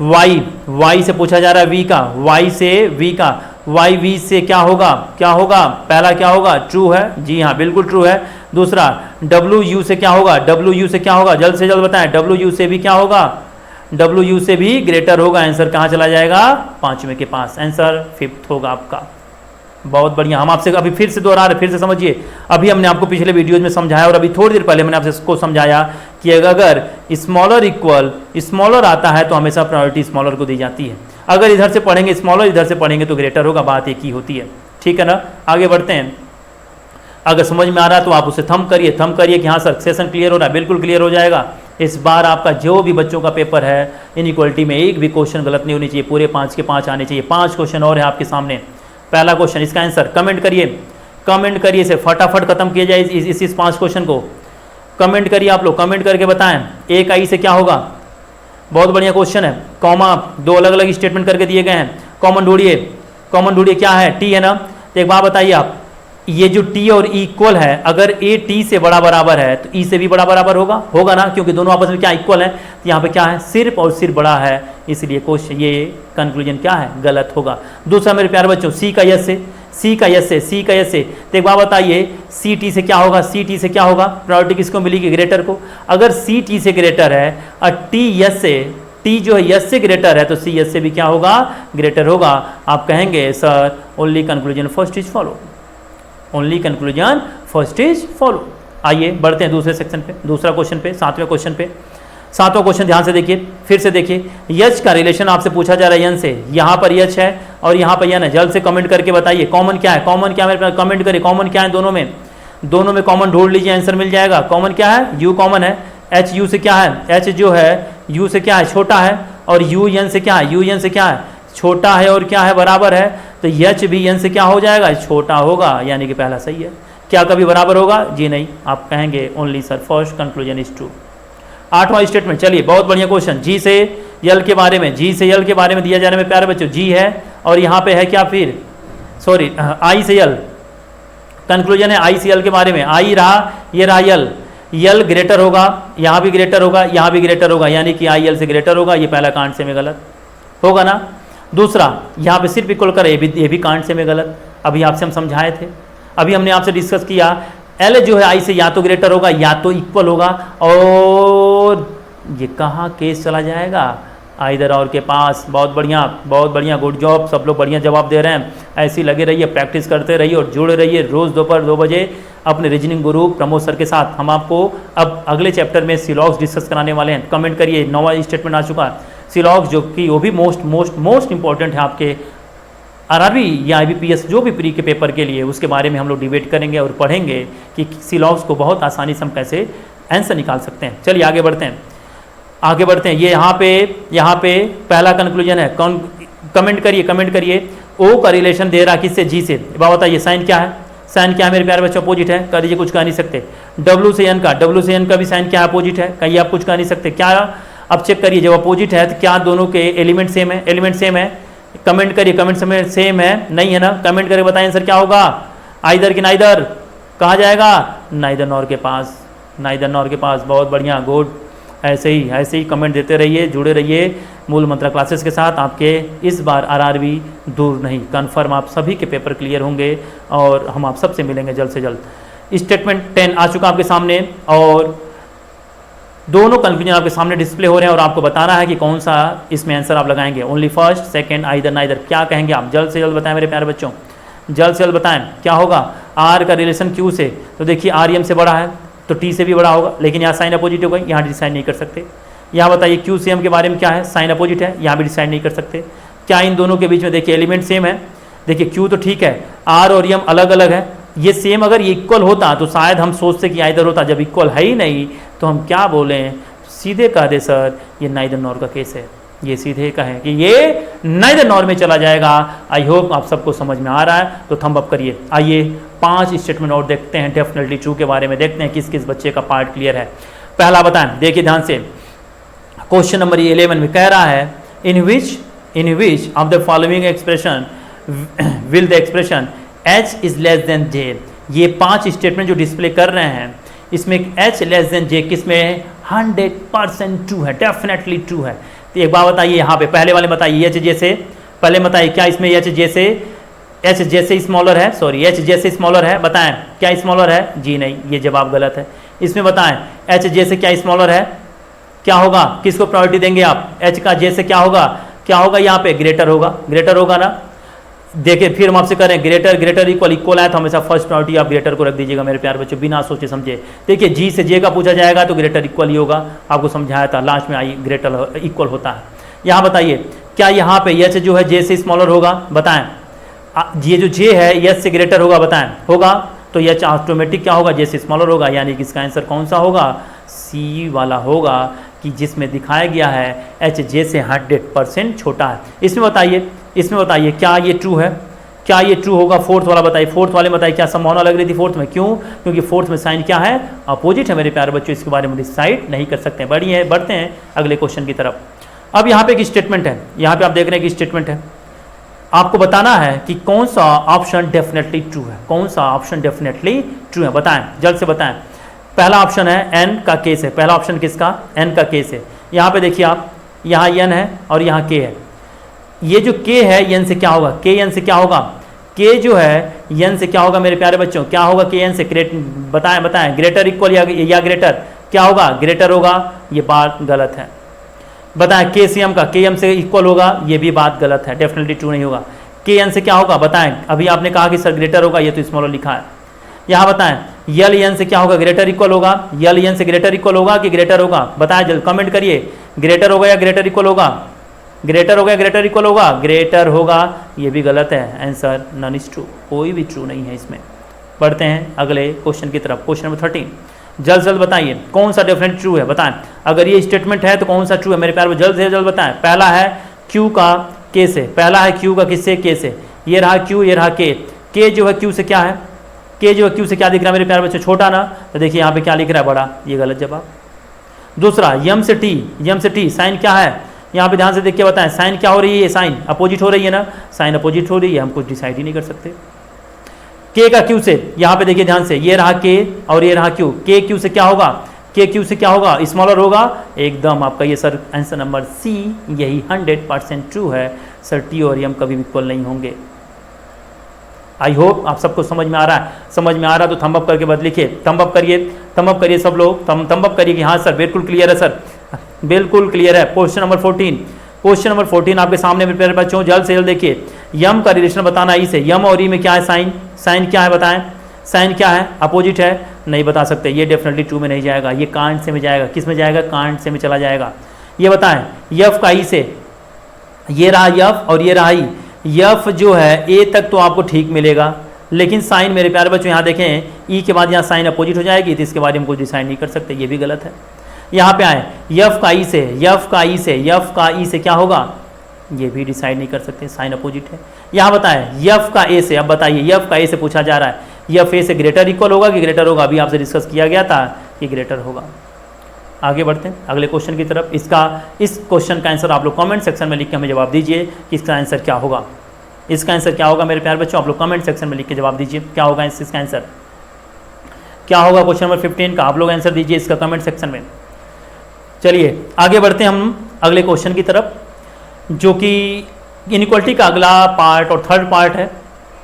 [SPEAKER 1] वाई से पूछा जा रहा है वी का, वाई से वी का, वाई वी से क्या होगा, क्या होगा, पहला क्या होगा, ट्रू है, जी हाँ बिल्कुल ट्रू है। दूसरा डब्ल्यू यू से क्या होगा, डब्ल्यू यू से क्या होगा, जल्द से जल्द बताएं, डब्ल्यू यू से भी क्या होगा, डब्ल्यू यू से भी ग्रेटर होगा। आंसर कहाँ चला जाएगा, पांचवें के पास, आंसर फिफ्थ होगा आपका। बहुत बढ़िया। हम आपसे अभी फिर से दोहरा रहे, फिर से समझिए। अभी हमने आपको पिछले वीडियोज में समझाया और अभी थोड़ी देर पहले मैंने आपसे इसको समझाया कि अगर स्मॉलर इक्वल स्मॉलर आता है तो हमेशा प्रायोरिटी स्मॉलर को दी जाती है। अगर इधर से पढ़ेंगे स्मॉलर, इधर से पढ़ेंगे तो ग्रेटर होगा, बात एक ही होती है, ठीक है ना। आगे बढ़ते हैं। अगर समझ में आ रहा है तो आप उसे थंब करिए कि हाँ सर सेशन क्लियर हो रहा है, बिल्कुल क्लियर हो जाएगा। इस बार आपका जो भी बच्चों का पेपर है इनइक्वालिटी में एक भी क्वेश्चन गलत नहीं होनी चाहिए, पूरे 5 के 5 आने चाहिए। 5 क्वेश्चन और है आपके सामने। पहला क्वेश्चन, इसका आंसर कमेंट करिए, इसे फटाफट खत्म किया जाए इस 5 क्वेश्चन को। कमेंट करिए आप लोग, कमेंट करके बताएं एक आई से क्या होगा। बहुत बढ़िया क्वेश्चन है। कॉमा, 2 अलग अलग स्टेटमेंट करके दिए गए हैं, कॉमन ढूंढिए, क्या है, टी है ना। तो एक बात बताइए आप, ये जो टी और ई इक्वल है, अगर ए टी से बड़ा बराबर है तो ई से भी बड़ा बराबर होगा ना, क्योंकि दोनों आपस में क्या इक्वल है। तो यहाँ पे क्या है, सिर्फ और सिर्फ बड़ा है, इसलिए क्वेश्चन ये कंक्लूजन क्या है, गलत होगा। दूसरा मेरे प्यारे बच्चों, सी का यस से। तो एक बात बताइए, सी टी से क्या होगा, प्रायोरिटी किसको मिलेगी, ग्रेटर को। अगर सी टी से ग्रेटर है और टी जो है यस से ग्रेटर है तो सी यस से भी क्या होगा, ग्रेटर होगा। आप कहेंगे sir only conclusion first is follow, आइए बढ़ते हैं दूसरे सेक्शन पे, दूसरा क्वेश्चन पे, सातवां क्वेश्चन ध्यान से देखिए, फिर से देखिए। यच का रिलेशन आपसे पूछा जा रहा है यन से, यहाँ पर यच है और यहाँ पर यन है। जल्द से कमेंट करके बताइए कॉमन क्या है, मेरे पास कमेंट करिए, कॉमन क्या है दोनों में कॉमन ढूंढ लीजिए, आंसर मिल जाएगा। कॉमन क्या है, यू कॉमन है। एच यू से क्या है, एच जो है यू से क्या है, छोटा है, और यू एन से क्या है, छोटा है और क्या है, बराबर है। तो एच भी एन से क्या हो जाएगा, छोटा होगा, यानी कि पहला सही है। क्या कभी बराबर होगा, जी नहीं। आप कहेंगे only sir first conclusion is true. 8वां स्टेटमेंट, चलिए बहुत बढ़िया क्वेश्चन। जी से यल के बारे में दिया जा रहा है प्यारे बच्चों, जी है और यहाँ पे है क्या, फिर सॉरी आई से यल, कंक्लूजन है आई से यल के बारे में। आई रहा, ये रहा यल ग्रेटर होगा, यहाँ भी ग्रेटर होगा, यहाँ भी ग्रेटर होगा, यानी कि आई यल से ग्रेटर होगा। ये पहला कांड से में गलत होगा ना। दूसरा यहाँ पे सिर्फ इक्वल कर, ये भी कांड से में गलत। अभी आपसे हम समझाए थे, अभी हमने आपसे डिस्कस किया, एल जो है आई से या तो ग्रेटर होगा या तो इक्वल होगा, और ये कहाँ केस चला जाएगा, आइदर और के पास। बहुत बढ़िया, गुड जॉब, सब लोग बढ़िया जवाब दे रहे हैं। ऐसे लगे रहिए, प्रैक्टिस करते रहिए और जुड़े रहिए रोज़ दोपहर 2 बजे अपने रीजनिंग गुरु प्रमोद सर के साथ। हम आपको अब अगले चैप्टर में सिलॉग्स डिस्कस कराने वाले हैं। कमेंट करिए, 9वां स्टेटमेंट आ चुका है सिलॉग्स, जो कि वो भी मोस्ट इंपॉर्टेंट है आपके आरआरबी या IBPS जो भी प्री के पेपर के लिए। उसके बारे में हम लोग डिबेट करेंगे और पढ़ेंगे कि सिलॉग्स को बहुत आसानी से हम कैसे आंसर निकाल सकते हैं। चलिए आगे बढ़ते हैं। ये यहाँ पे पहला कंक्लूजन है। कमेंट करिए। ओ का रिलेशन दे रहा किससे, जी से। बाबा बताइए साइन क्या है मेरे प्यारे बच्चों, अपोजिट है। कह दीजिए कुछ कह नहीं सकते। डब्ल्यू से एन का भी साइन क्या है, अपोजिट है। कहिए आप कुछ कह नहीं सकते क्या। अब चेक करिए, जब अपोजिट है तो क्या दोनों के एलिमेंट सेम है। कमेंट करिए, कमेंट समय सेम है, नहीं है ना। कमेंट करके बताएं आंसर क्या होगा, आइदर कि नाइदर। कहा जाएगा नाइदर नॉर के पास। बहुत बढ़िया, गुड। ऐसे ही कमेंट देते रहिए, जुड़े रहिए मूल मंत्र क्लासेस के साथ आपके इस बार आरआरबी दूर नहीं, कन्फर्म आप सभी के पेपर क्लियर होंगे और हम आप सबसे मिलेंगे जल्द से जल्द। स्टेटमेंट 10 आ चुका आपके सामने और दोनों कन्फ्यूजन आपके सामने डिस्प्ले हो रहे हैं और आपको बताना है कि कौन सा इसमें आंसर आप लगाएंगे, only first second either neither, क्या कहेंगे आप, जल्द से जल्द बताएं मेरे प्यारे बच्चों, जल्द से जल्द बताएं क्या होगा। आर का रिलेशन क्यू से, तो देखिए आर एम से बड़ा है तो टी से भी बड़ा होगा, लेकिन यहाँ साइन अपोजिट होगा, यहाँ डिसाइड नहीं कर सकते। यहाँ बताइए क्यू से एम के बारे में क्या है, साइन अपोजिट है, यहाँ भी डिसाइड नहीं कर सकते। क्या इन दोनों के बीच में देखिए एलिमेंट सेम है, देखिए क्यू तो ठीक है, आर और एम अलग अलग है, ये सेम अगर ये इक्वल होता तो शायद हम सोचते कि आइदर होता, जब इक्वल है ही नहीं तो हम क्या बोलें, सीधे कह दे सर ये नाइदर नॉर का केस है, ये सीधे कहें कि ये नाइदर नॉर में चला जाएगा। आई होप आप सबको समझ में आ रहा है, तो थंब अप करिए। आइए 5 स्टेटमेंट और देखते हैं डेफिनेटली ट्रू के बारे में, देखते हैं किस किस बच्चे का पार्ट क्लियर है। पहला बताएं, देखिए ध्यान से, क्वेश्चन नंबर 11 में कह रहा है in which of the following expression will the expression h is less than j। ये 5 स्टेटमेंट जो डिस्प्ले कर रहे हैं इसमें h लेस देन j किस में है, 100% ट्रू है, डेफिनेटली ट्रू है। तो एक बात बताइए यहाँ पे, पहले वाले बताइए h जैसे, पहले बताइए क्या इसमें h जैसे स्मॉलर है, सॉरी h जैसे स्मॉलर है, बताएं क्या स्मॉलर है, जी नहीं, ये जवाब गलत है। इसमें बताएं h जैसे क्या स्मॉलर है, क्या होगा, किसको प्रायोरिटी देंगे आप, h का जैसे क्या होगा यहाँ पे, ग्रेटर होगा ना। देखिए फिर हम आपसे करें ग्रेटर इक्वल है तो हमेशा फर्स्ट प्रायोरिटी आप ग्रेटर को रख दीजिएगा मेरे प्यारे बच्चों, बिना सोचे समझे। देखिए जी से जे का पूछा जाएगा तो ग्रेटर इक्वल ही होगा, आपको समझाया था, लास्ट में आई ग्रेटर इक्वल होता है। यहाँ बताइए क्या यहाँ पे एच जो है जे से स्मॉलर होगा, बताएं। ये जो जे है एच से ग्रेटर होगा, बताएं, होगा तो एच ऑटोमेटिक क्या होगा, जे से स्मॉलर होगा, यानी कि इसका आंसर कौन सा होगा, सी वाला होगा, कि जिसमें दिखाया गया है एच जे से 100% छोटा है। इसमें बताइए क्या ये ट्रू है, क्या ये ट्रू होगा, फोर्थ वाला बताइए, फोर्थ वाले बताइए क्या संभावना लग रही थी फोर्थ में, क्यों, क्योंकि फोर्थ में साइन क्या है, अपोजिट है मेरे प्यारे बच्चों, इसके बारे में डिसाइड नहीं कर सकते। बढ़ते हैं अगले क्वेश्चन की तरफ। अब यहाँ पे एक स्टेटमेंट है, यहाँ पे आप देख रहे हैं कि स्टेटमेंट है, आपको बताना है कि कौन सा ऑप्शन डेफिनेटली ट्रू है, कौन सा ऑप्शन डेफिनेटली ट्रू है, बताएं, जल्द से बताएं। पहला ऑप्शन है एन का केस है, पहला ऑप्शन किसका, एन का केस है। यहाँ पे देखिए आप, यहाँ एन है और यहाँ के है, ये जो के है एन से क्या होगा, के एन से क्या होगा, के जो है एन से क्या होगा मेरे प्यारे बच्चों, क्या होगा के एन से, बताएं ग्रेटर इक्वल या ग्रेटर, क्या होगा, ग्रेटर होगा, ये बात गलत है। बताएं के सी एम का, के एम से इक्वल होगा, ये भी बात गलत है, डेफिनेटली ट्रू नहीं होगा। के एन से क्या होगा, बताएं, अभी आपने कहा कि सर ग्रेटर होगा, ये तो स्मॉलर लिखा है। यहाँ बताएं यल एन से क्या होगा, ग्रेटर इक्वल होगा, यल एन से ग्रेटर इक्वल होगा कि ग्रेटर होगा, बताएं जल्द कमेंट करिए, ग्रेटर होगा या ग्रेटर इक्वल होगा, ग्रेटर होगा या ग्रेटर इक्वल होगा, ग्रेटर होगा, ये भी गलत है, आंसर नन इज ट्रू, कोई भी ट्रू नहीं है इसमें। बढ़ते हैं अगले क्वेश्चन की तरफ, क्वेश्चन नंबर 13, जल्द बताइए कौन सा डेफिनेट ट्रू है, बताएं, अगर ये स्टेटमेंट है तो कौन सा ट्रू है मेरे प्यारे, जल्द से जल्द बताएं। पहला है क्यू का के से, पहला है क्यू का किससे, के से, ये रहा क्यू, ये रहा के जो है क्यू से क्या है, के जो है क्यू से क्या दिख रहा है मेरे प्यारे बच्चे, छोटा ना, तो देखिए यहाँ पे क्या लिख रहा है, बड़ा, ये गलत जवाब। दूसरा यम से टी, साइन क्या है, यहाँ पे ध्यान से देख के बताएं, साइन क्या हो रही है, साइन अपोजिट हो रही है ना, साइन अपोजिट हो रही है, हम कुछ डिसाइड ही नहीं कर सकते। के का क्यू से, यहाँ पे देखिए ध्यान से, ये रहा के और ये रहा क्यू, के क्यू से क्या होगा, के क्यू से क्या होगा, स्मॉलर होगा, एकदम आपका ये सर आंसर नंबर सी, यही 100% ट्रू है सर, टी और एम कभी इक्वल नहीं होंगे। आई होप आप सबको समझ में आ रहा है, समझ में आ रहा है तो थंब अप करके बद लिखिए, थंब अप करिए सब लोग, थंब अप करिए कि हाँ सर बिल्कुल क्लियर है सर, बिल्कुल क्लियर है। क्वेश्चन नंबर 14 आपके सामने प्रिपेयर बच्चों, जल्द से जल्द देखिए, यम का रिलेशन बताना ई से, यम और ई में क्या है, साइन क्या है, बताएं, साइन क्या है, अपोजिट है, नहीं बता सकते, ये डेफिनेटली ट्रू में नहीं जाएगा, ये कांट से में जाएगा, किस में जाएगा, कांट से में चला जाएगा। ये बताएं यफ का ई से, ये रहा यफ और ये रहा ई, यफ जो है ए तक तो आपको ठीक मिलेगा, लेकिन साइन मेरे प्यारे बच्चों यहाँ देखें ई के बाद यहाँ साइन अपोजिट हो जाएगी, तो इसके बारे में कुछ डिसाइड नहीं कर सकते, ये भी गलत है। यहाँ पे आए यफ का ई से क्या होगा, ये भी डिसाइड नहीं कर सकते, साइन अपोजिट है। यहाँ बताएं यफ का ए से, अब बताइए यफ का ए से पूछा जा रहा है, यफ ए से ग्रेटर इक्वल होगा कि ग्रेटर होगा, अभी आपसे डिस्कस किया गया था कि ग्रेटर होगा। आगे बढ़ते हैं अगले क्वेश्चन की तरफ। इस क्वेश्चन का आंसर आप लोग कमेंट सेक्शन में लिख के हमें जवाब दीजिए कि इसका आंसर क्या होगा, इसका आंसर क्या होगा मेरे प्यारे बच्चों, आप लोग कमेंट सेक्शन में लिख के जवाब दीजिए क्या होगा, इसका आंसर क्या होगा। क्वेश्चन नंबर 15 का आप लोग आंसर दीजिए इसका कमेंट सेक्शन में। चलिए आगे बढ़ते हैं हम अगले क्वेश्चन की तरफ। जो कि इनइक्वालिटी का अगला पार्ट और थर्ड पार्ट है,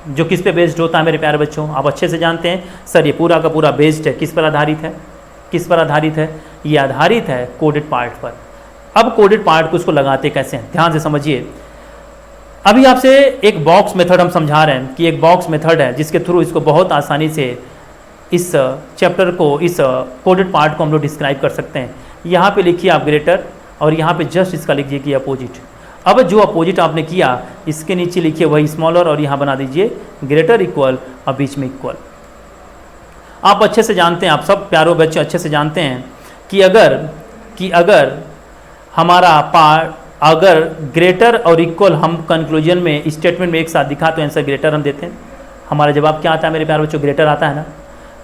[SPEAKER 1] जो किस पे बेस्ड होता है मेरे प्यारे बच्चों, आप अच्छे से जानते हैं सर ये पूरा का पूरा बेस्ड है, किस पर आधारित है, किस पर आधारित है, ये आधारित है कोडेड पार्ट पर। अब कोडेड पार्ट को इसको लगाते कैसे हैं, ध्यान से समझिए। अभी आपसे एक बॉक्स मेथड हम समझा रहे हैं कि एक बॉक्स मेथड है जिसके थ्रू इसको बहुत आसानी से इस चैप्टर को, इस कोडेड पार्ट को हम लोग डिस्क्राइब कर सकते हैं। यहाँ पे लिखिए आप ग्रेटर और यहाँ पे जस्ट इसका लिखिए कि अपोजिट। अब जो अपोजिट आपने किया इसके नीचे लिखिए वही स्मॉलर और यहाँ बना दीजिए ग्रेटर इक्वल और बीच में इक्वल। आप अच्छे से जानते हैं, आप सब प्यारों बच्चे अच्छे से जानते हैं कि अगर हमारा पार्ट, अगर ग्रेटर और इक्वल हम कंक्लूजन में स्टेटमेंट में एक साथ दिखा तो आंसर ग्रेटर हम देते हैं। हमारा जवाब क्या आता है मेरे प्यारे बच्चों, ग्रेटर आता है ना।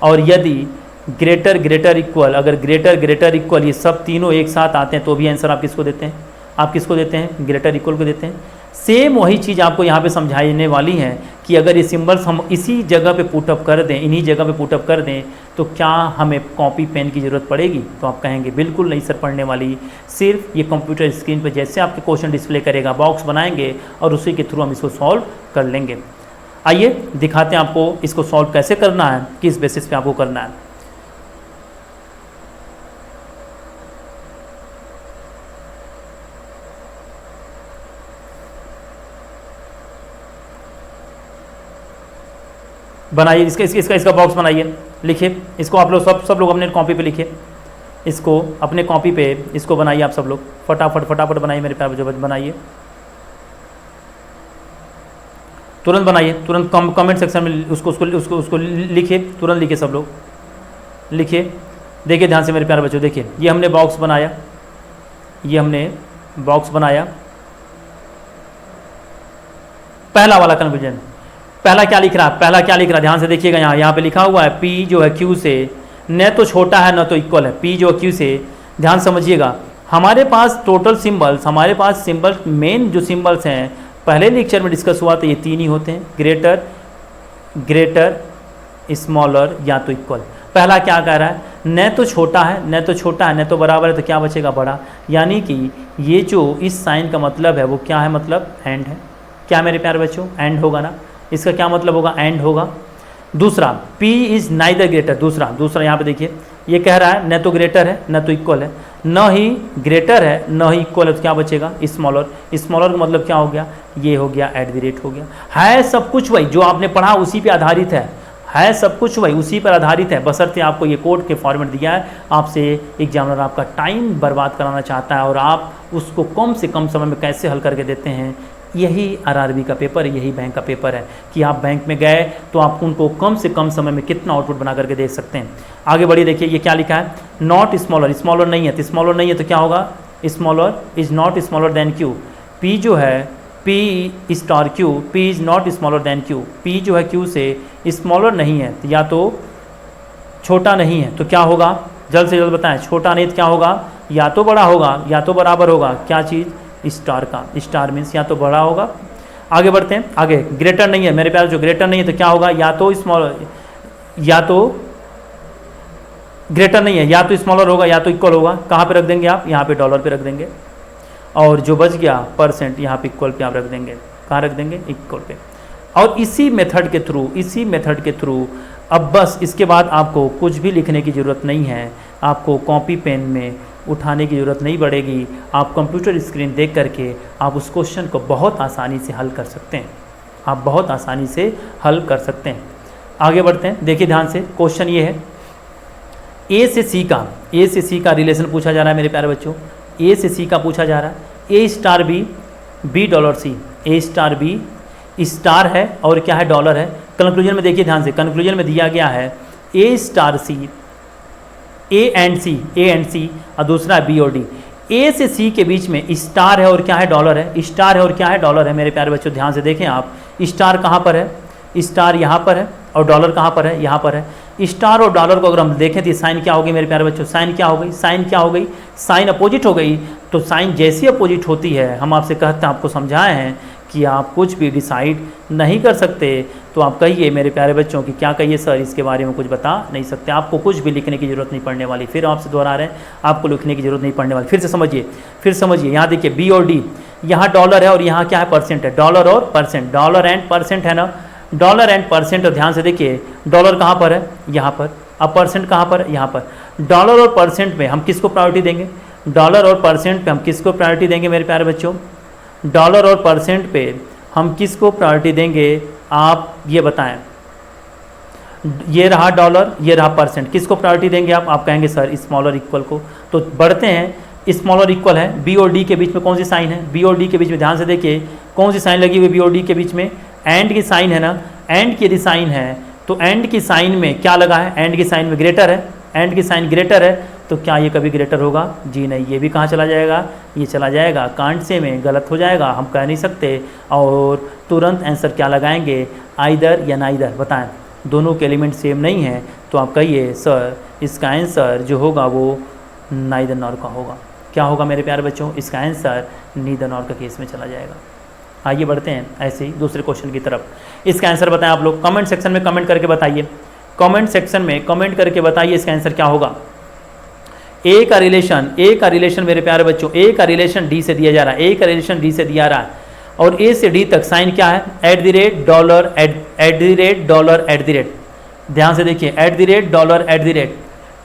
[SPEAKER 1] और यदि ग्रेटर ग्रेटर इक्वल, अगर ग्रेटर ग्रेटर इक्वल ये सब तीनों एक साथ आते हैं तो भी आंसर आप किसको देते हैं, आप किसको देते हैं, ग्रेटर इक्वल को देते हैं। सेम वही चीज़ आपको यहाँ पे समझाने वाली है कि अगर ये सिंबल्स हम इसी जगह पे पुटअप कर दें, इन्हीं जगह पे पुटअप कर दें तो क्या हमें कॉपी पेन की ज़रूरत पड़ेगी, तो आप कहेंगे बिल्कुल नहीं सर पढ़ने वाली, सिर्फ ये कंप्यूटर स्क्रीन पर जैसे आपके क्वेश्चन डिस्प्ले करेगा बॉक्स बनाएंगे और उसी के थ्रू हम इसको सॉल्व कर लेंगे। आइए दिखाते हैं आपको इसको सॉल्व कैसे करना है, किस बेसिस पे आपको करना है। बनाइए इसका बॉक्स बनाइए, लिखिए इसको आप लोग सब लोग अपने कॉपी पे लिखिए, इसको अपने कॉपी पे इसको बनाइए आप सब लोग, फटाफट बनाइए मेरे प्यारे बच्चों, बनाइए तुरंत बनाइए, तुरंत कमेंट सेक्शन में उसको लिखिए, तुरंत लिखिए सब लोग लिखिए। देखिए ध्यान से मेरे प्यारे बच्चों, देखिए ये हमने बॉक्स बनाया, ये हमने बॉक्स बनाया, पहला वाला कन्फ्यूजन, पहला क्या लिख रहा है, पहला क्या लिख रहा है ध्यान से देखिएगा, यहाँ पे लिखा हुआ है P जो है Q से न तो छोटा है न तो इक्वल है, P जो है Q से, ध्यान समझिएगा। हमारे पास टोटल सिंबल्स, हमारे पास सिंबल्स, मेन जो सिंबल्स हैं पहले लेक्चर में डिस्कस हुआ तो ये तीन ही होते हैं, ग्रेटर ग्रेटर स्मॉलर या तो इक्वल। पहला क्या कह रहा है, न तो छोटा है न तो छोटा है न तो बराबर है, तो क्या बचेगा बड़ा, यानी कि ये जो इस साइन का मतलब है वो क्या है, मतलब एंड है। क्या मेरे प्यारे बच्चों, एंड होगा ना, इसका क्या मतलब होगा, एंड होगा। दूसरा P इज़ नाइदर ग्रेटर, दूसरा यहाँ पे देखिए ये कह रहा है न तो ग्रेटर है न तो इक्वल है, न ही ग्रेटर है न ही इक्वल है, तो क्या बचेगा स्मॉलर। स्मॉलर का मतलब क्या हो गया, ये हो गया एट द रेट हो गया। है सब कुछ वही जो आपने पढ़ा उसी पे आधारित है सब कुछ वही उसी पर आधारित है, बशर्ते आपको ये कोड के फॉर्मेट दिया है, आपसे एग्जामिनर आपका टाइम बर्बाद कराना चाहता है और आप उसको कम से कम समय में कैसे हल करके देते हैं। यही RRB का पेपर है, यही बैंक का पेपर है कि आप बैंक में गए तो आप उनको कम से कम समय में कितना आउटपुट बना करके दे सकते हैं। आगे बढ़िए, देखिए ये क्या लिखा है, नॉट स्मॉलर, स्मॉलर नहीं है, तो स्मॉलर नहीं है तो क्या होगा, smaller is not smaller than Q। P जो है P star Q, P is not smaller than Q, P जो है Q से स्मॉलर नहीं है, तो या तो छोटा नहीं है तो क्या होगा, जल्द से जल्द बताएं, छोटा नहीं तो क्या होगा, या तो बड़ा होगा या तो बराबर होगा, क्या चीज़, स्टार का, स्टार मीन्स या तो बड़ा होगा। आगे बढ़ते हैं, आगे ग्रेटर नहीं है मेरे प्यारे, जो ग्रेटर नहीं है तो क्या होगा, या तो स्मॉलर, या तो ग्रेटर नहीं है या तो स्मॉलर होगा या तो इक्वल होगा। कहाँ पे रख देंगे आप, यहाँ पे डॉलर पे रख देंगे, और जो बच गया परसेंट यहाँ पे इक्वल पे आप रख देंगे, कहाँ रख देंगे, इक्वल पे। और इसी मेथड के थ्रू अब बस इसके बाद आपको कुछ भी लिखने की ज़रूरत नहीं है, आपको कॉपी पेन में उठाने की ज़रूरत नहीं पड़ेगी, आप कंप्यूटर स्क्रीन देख करके आप उस क्वेश्चन को बहुत आसानी से हल कर सकते हैं, आप बहुत आसानी से हल कर सकते हैं। आगे बढ़ते हैं, देखिए ध्यान से, क्वेश्चन ये है ए से सी का रिलेशन पूछा जा रहा है मेरे प्यारे बच्चों, ए से सी का पूछा जा रहा है, A star B, B dollar C, A star B star है और क्या है, डॉलर है। कंक्लूजन में देखिए ध्यान से, कंक्लूजन में दिया गया है A star c, A and सी और दूसरा बी और डी। ए से सी के बीच में स्टार है और क्या है, डॉलर है, स्टार है और क्या है, डॉलर है। मेरे प्यारे बच्चों ध्यान से देखें आप, स्टार कहाँ पर है, स्टार यहाँ पर है और डॉलर कहाँ पर है, यहाँ पर है। स्टार और डॉलर को अगर हम देखें तो साइन क्या होगी मेरे प्यारे बच्चों, साइन क्या हो गई, साइन अपोजिट हो गई। तो साइन जैसी अपोजिट होती है, हम आपसे कहते हैं, आपको समझाए हैं कि आप कुछ भी डिसाइड नहीं कर सकते, तो आप कहिए मेरे प्यारे बच्चों कि क्या कहिए सर, इसके बारे में कुछ बता नहीं सकते, आपको कुछ भी लिखने की ज़रूरत नहीं पड़ने वाली। फिर आपसे दोहरा रहे हैं, आपको लिखने की ज़रूरत नहीं पड़ने वाली। फिर से समझिए, यहाँ देखिए बी और डी, यहाँ डॉलर है और यहाँ क्या है, परसेंट है, डॉलर और परसेंट, डॉलर एंड परसेंट है ना, डॉलर एंड परसेंट। और ध्यान से देखिए डॉलर कहाँ पर है, यहाँ पर, अब परसेंट कहाँ पर है, यहाँ पर। डॉलर और परसेंट में हम किसको प्रायोरिटी देंगे, डॉलर और परसेंट पे हम किसको प्रायोरिटी देंगे मेरे प्यारे बच्चों, डॉलर और परसेंट पे हम किसको प्रायोरिटी देंगे, आप ये बताएं। ये रहा डॉलर, ये रहा परसेंट, किसको प्रायोरिटी देंगे आप कहेंगे सर स्मॉलर इक्वल को। तो बढ़ते हैं, स्मॉलर इक्वल है, बी और डी के बीच में कौन सी साइन है, बी और डी के बीच में ध्यान से देखिए कौन सी साइन लगी हुई, बी और डी के बीच में एंड की साइन है ना, एंड की यदि साइन है तो एंड की साइन में क्या लगा है, एंड की साइन में ग्रेटर है, एंड की साइन ग्रेटर है, तो क्या ये कभी ग्रेटर होगा, जी नहीं, ये भी कहाँ चला जाएगा, ये चला जाएगा कांट से में, गलत हो जाएगा, हम कह नहीं सकते। और तुरंत आंसर क्या लगाएंगे, आइदर या नाइदर, बताएं, दोनों के एलिमेंट सेम नहीं है, तो आप कहिए सर इसका आंसर जो होगा वो नाइदर नॉर का होगा। क्या होगा मेरे प्यारे बच्चों, इसका आंसर नीदर नॉर का केस में चला जाएगा। आइए बढ़ते हैं ऐसे ही दूसरे क्वेश्चन की तरफ। इसका आंसर बताएं आप लोग, कमेंट सेक्शन में कमेंट करके बताइए, कमेंट सेक्शन में कमेंट करके बताइए इसका आंसर क्या होगा। ए का रिलेशन मेरे प्यारे बच्चों, ए का रिलेशन डी से दिया जा रहा है, ए का रिलेशन डी से दिया रहा है, और ए से डी तक साइन क्या है, at the rate dollar, at the rate dollar, at the rate. ध्यान से देखिए at the rate dollar, at the rate,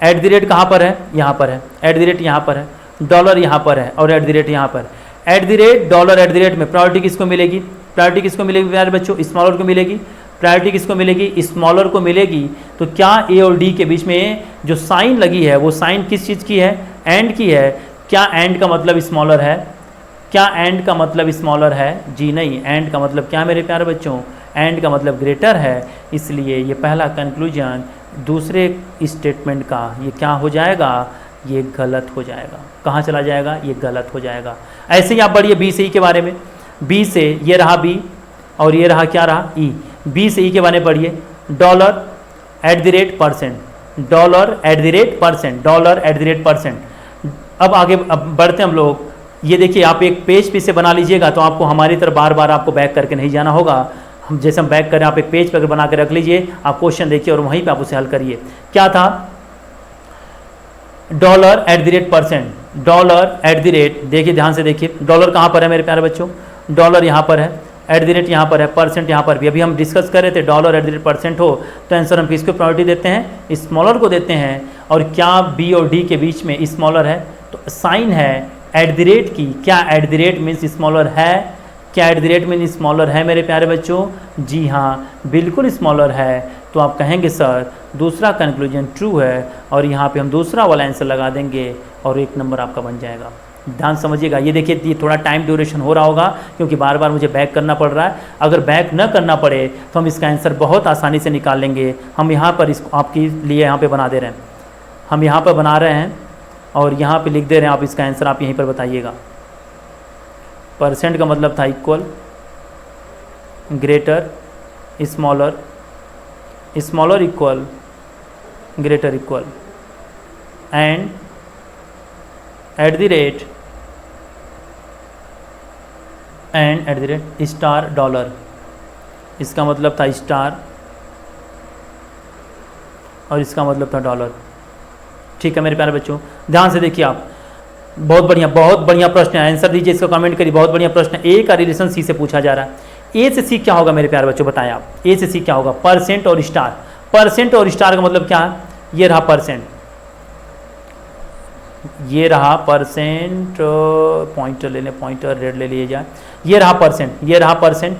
[SPEAKER 1] at the rate कहाँ पर है, यहाँ पर है, एट द रेट यहाँ पर है, डॉलर यहाँ पर है और एट द रेट यहाँ पर। At the rate dollar at the rate में प्रायोरिटी किसको मिलेगी, प्रायोरिटी किसको मिलेगी प्यारे बच्चों, स्मॉलर को मिलेगी, प्रायोरिटी किसको मिलेगी, स्मॉलर को मिलेगी। तो क्या ए और डी के बीच में जो साइन लगी है वो साइन किस चीज़ की है, एंड की है। क्या एंड का मतलब स्मॉलर है, क्या एंड का मतलब स्मॉलर है, जी नहीं, एंड का मतलब क्या मेरे प्यारे बच्चों, एंड का मतलब ग्रेटर है। इसलिए ये पहला कंक्लूजन दूसरे स्टेटमेंट का ये क्या हो जाएगा, ये गलत हो जाएगा। कहाँ चला जाएगा, ये गलत हो जाएगा। ऐसे ही आप बढ़िए बी से ई के बारे में, बी से ये रहा बी और ये रहा क्या रहा ई, बी से ई के बारे में पढ़िए, dollar at the rate percent, dollar at the rate percent, dollar at the rate percent. अब आगे अब बढ़ते हैं हम लोग, ये देखिए आप एक पेज पे से बना लीजिएगा तो आपको हमारी तरफ बार बार आपको बैक करके नहीं जाना होगा। हम जैसे हम बैक करें, आप एक पेज पर बना के रख लीजिए, आप क्वेश्चन देखिए और वहीं पे आप उसे हल करिए। क्या था, dollar at the rate percent, dollar at the rate, देखिए ध्यान से देखिए डॉलर कहाँ पर है मेरे प्यारे बच्चों, डॉलर यहाँ पर है, एट द रेट यहाँ पर है, परसेंट यहाँ पर भी। अभी हम डिस्कस कर रहे थे dollar at the rate percent हो तो आंसर हम किसको प्रायोरिटी देते हैं, स्मॉलर को देते हैं। और क्या बी और डी के बीच में स्मॉलर है, तो साइन है एट द रेट की, क्या at the rate means smaller है, क्या at the rate means smaller है मेरे प्यारे बच्चों, जी हाँ बिल्कुल स्मॉलर है। तो आप कहेंगे सर दूसरा कंक्लूजन ट्रू है, और यहाँ पे हम दूसरा वाला आंसर लगा देंगे और 1 नंबर आपका बन जाएगा। ध्यान समझिएगा, ये देखिए ये थोड़ा टाइम ड्यूरेशन हो रहा होगा क्योंकि बार बार मुझे बैक करना पड़ रहा है। अगर बैक न करना पड़े तो हम इसका आंसर बहुत आसानी से निकाल लेंगे। हम यहाँ पर इसको आपके लिए यहाँ पे बना दे रहे हैं, हम यहाँ पर बना रहे हैं और यहाँ पे लिख दे रहे हैं, आप इसका आंसर आप यहीं पर बताइएगा। परसेंट का मतलब था equal, greater, smaller, smaller equal, greater equal, and at the rate, and at the rate star dollar. इसका मतलब था स्टार और इसका मतलब था डॉलर। ठीक है मेरे प्यारे बच्चों, ध्यान से देखिए आप, बहुत बढ़िया प्रश्न है, आंसर दीजिए, इसको कमेंट करिए, बहुत बढ़िया प्रश्न है। ए का रिलेशन सी से पूछा जा रहा है। ए से सी क्या होगा मेरे प्यारे बच्चों, बताएं आप, ए से सी क्या होगा, परसेंट और स्टार। परसेंट और स्टार का मतलब क्या है, ये रहा परसेंट, ये रहा परसेंट, पॉइंटर ले लें, पॉइंटर रेड ले लिए जाए, ये रहा परसेंट, ये रहा परसेंट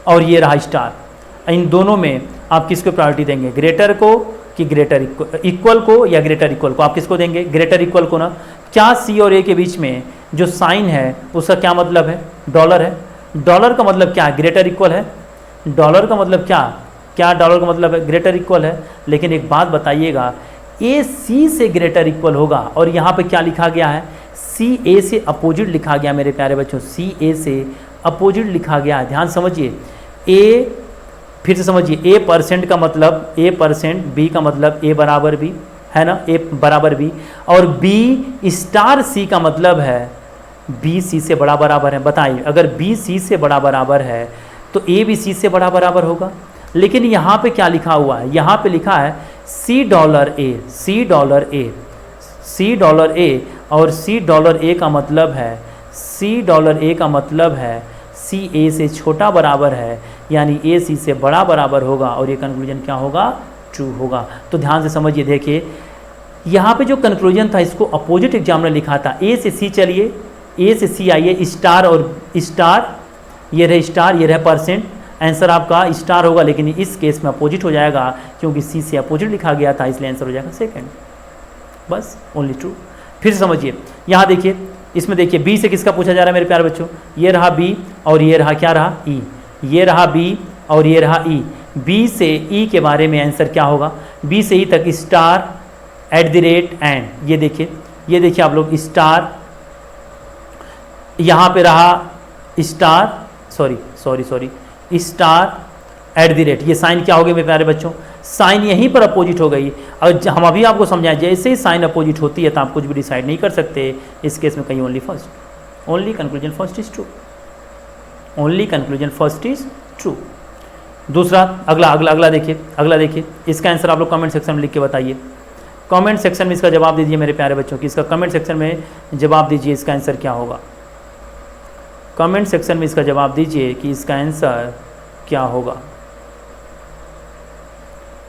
[SPEAKER 1] और ये रहा स्टार। इन दोनों में आप किसको प्रायोरिटी देंगे, ग्रेटर को कि ग्रेटर इक्वल को या ग्रेटर इक्वल को, आप किसको देंगे, ग्रेटर इक्वल को ना। क्या सी और ए के बीच में जो साइन है उसका क्या मतलब है, डॉलर है। डॉलर का मतलब क्या है, ग्रेटर इक्वल है। डॉलर का मतलब क्या, क्या डॉलर का मतलब है, ग्रेटर इक्वल है। लेकिन एक बात बताइएगा, ए सी से ग्रेटर इक्वल होगा और यहाँ पे क्या लिखा गया है, सी ए से अपोजिट लिखा गया मेरे प्यारे बच्चों, सी ए से अपोजिट लिखा गया है। ध्यान समझिए, ए फिर से समझिए, ए परसेंट का मतलब ए परसेंट, बी का मतलब ए बराबर बी है ना, ए बराबर बी, और बी स्टार सी का मतलब है बी सी से बड़ा बराबर है। बताइए अगर बी सी से बड़ा बराबर है तो ए भी सी से बड़ा बराबर होगा। लेकिन यहाँ पे क्या लिखा हुआ है, यहाँ पे लिखा है सी dollar A, C dollar A, C dollar A, और सी डॉलर ए का मतलब है सी डॉलर ए का मतलब है सी ए से छोटा बराबर है, यानी ए सी से बड़ा बराबर होगा और ये कंक्लूजन क्या होगा, ट्रू होगा। तो ध्यान से समझिए, देखिए यहाँ पे जो कंक्लूजन था इसको अपोजिट एग्जाम ने लिखा था, ए से सी चलिए, ए से सी आइए, स्टार और स्टार, ये रहे स्टार, ये रहे परसेंट, आंसर आपका स्टार होगा, लेकिन इस केस में अपोजिट हो जाएगा क्योंकि सी से अपोजिट लिखा गया था, इसलिए आंसर हो जाएगा सेकंड, बस ओनली ट्रू। फिर समझिए, यहाँ देखिए, इसमें देखिए बी से किसका पूछा जा रहा है मेरे प्यारे बच्चों, ये रहा बी और ये रहा क्या रहा ई, ये रहा बी और ये रहा ई, बी से ई के बारे में आंसर क्या होगा, बी से ई तक स्टार @ एंड, ये देखिए आप लोग स्टार, यहाँ पे रहा स्टार, सॉरी स्टार @ ये साइन क्या हो गया मेरे प्यारे बच्चों, साइन यहीं पर अपोजिट हो गई। और हम अभी आपको समझाएं, जैसे ही साइन अपोजिट होती है तो आप कुछ भी डिसाइड नहीं कर सकते, इस केस में कहीं only first, only conclusion first is true, only conclusion first is true. दूसरा अगला देखिए, इसका आंसर आप लोग कमेंट सेक्शन में लिख के बताइए, कमेंट सेक्शन में इसका जवाब दीजिए मेरे प्यारे बच्चों की, इसका कमेंट सेक्शन में जवाब दीजिए, इसका आंसर क्या होगा, कमेंट सेक्शन में इसका जवाब दीजिए कि इसका आंसर क्या होगा,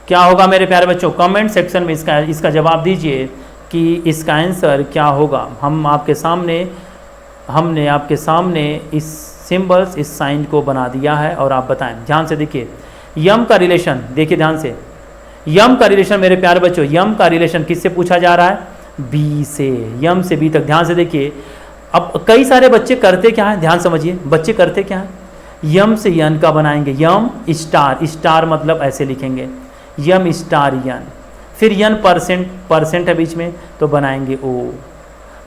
[SPEAKER 1] क्या होगा मेरे प्यारे बच्चों, कमेंट सेक्शन में इसका जवाब दीजिए कि इसका आंसर क्या होगा। हमने आपके सामने इस सिंबल्स, इस साइन को बना दिया है और आप बताएं, ध्यान से देखिए, यम का रिलेशन देखिए ध्यान से, यम का रिलेशन मेरे प्यारे बच्चों, यम का रिलेशन किससे पूछा जा रहा है, बी से, यम से बी तक, ध्यान से देखिए। अब कई सारे बच्चे करते क्या है, ध्यान समझिए, बच्चे करते क्या है, यम से यन का बनाएंगे, यम स्टार मतलब ऐसे लिखेंगे, यम स्टार यन, फिर यन परसेंट है बीच में तो बनाएंगे ओ,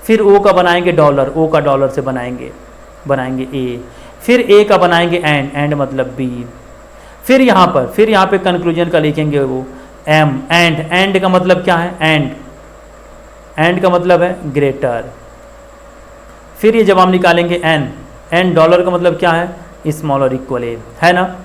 [SPEAKER 1] फिर ओ का बनाएंगे डॉलर, ओ का डॉलर से बनाएंगे ए, फिर ए का बनाएंगे एंड मतलब बी, फिर यहाँ पे कंक्लूजन का लिखेंगे वो एम, एंड का मतलब क्या है, एंड का मतलब है ग्रेटर, फिर ये जब हम निकालेंगे एन डॉलर का मतलब क्या है, स्मॉल और इक्वल है ना।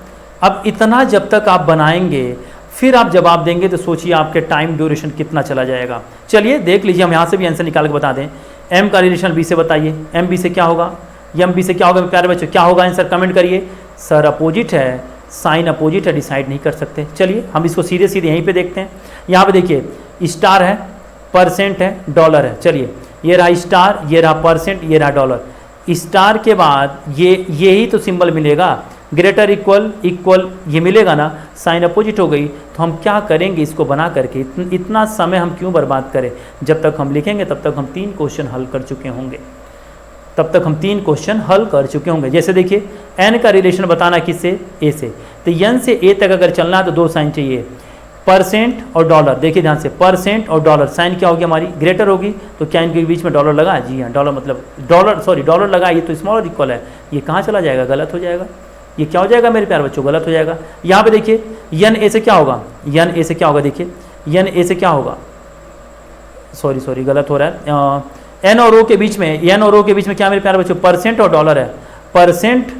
[SPEAKER 1] अब इतना जब तक आप बनाएंगे फिर आप जवाब देंगे तो सोचिए आपके टाइम ड्यूरेशन कितना चला जाएगा। चलिए देख लीजिए, हम यहाँ से भी आंसर निकाल के बता दें, एम का रिलेशन बी से बताइए, एम बी से क्या होगा, एम बी से क्या होगा प्यारे बच्चों, क्या होगा आंसर, कमेंट करिए। सर अपोजिट है, साइन अपोजिट है, डिसाइड नहीं कर सकते। चलिए हम इसको सीधे यहीं पे देखते हैं। यहाँ पे देखिए स्टार है, परसेंट है, डॉलर है। चलिए ये रहा स्टार, ये रहा परसेंट, ये रहा डॉलर। स्टार के बाद ये ही तो सिंबल मिलेगा, ग्रेटर इक्वल ये मिलेगा ना, साइन अपोजिट हो गई। तो हम क्या करेंगे, इसको बना करके इतना समय हम क्यों बर्बाद करें, जब तक हम लिखेंगे तब तक हम 3 क्वेश्चन हल कर चुके होंगे, जैसे देखिए एन का रिलेशन बताना किससे, ए से, तो एन से ए तक अगर चलना है तो 2 साइन चाहिए, परसेंट और डॉलर। देखिए ध्यान से, परसेंट और डॉलर, साइन क्या होगी हमारी, ग्रेटर होगी, तो क्या इनके बीच में डॉलर लगा, जी हाँ डॉलर मतलब डॉलर लगा, ये तो स्मॉल और इक्वल है, ये कहाँ चला जाएगा, गलत हो जाएगा, ये क्या हो जाएगा मेरे प्यारे बच्चों, गलत हो जाएगा। यहाँ पे देखिए यन ए से क्या होगा, देखिए यन ए से क्या होगा, सॉरी गलत हो रहा है, एन और ओ के बीच में क्या मेरे प्यारे बच्चों, परसेंट और डॉलर है, परसेंट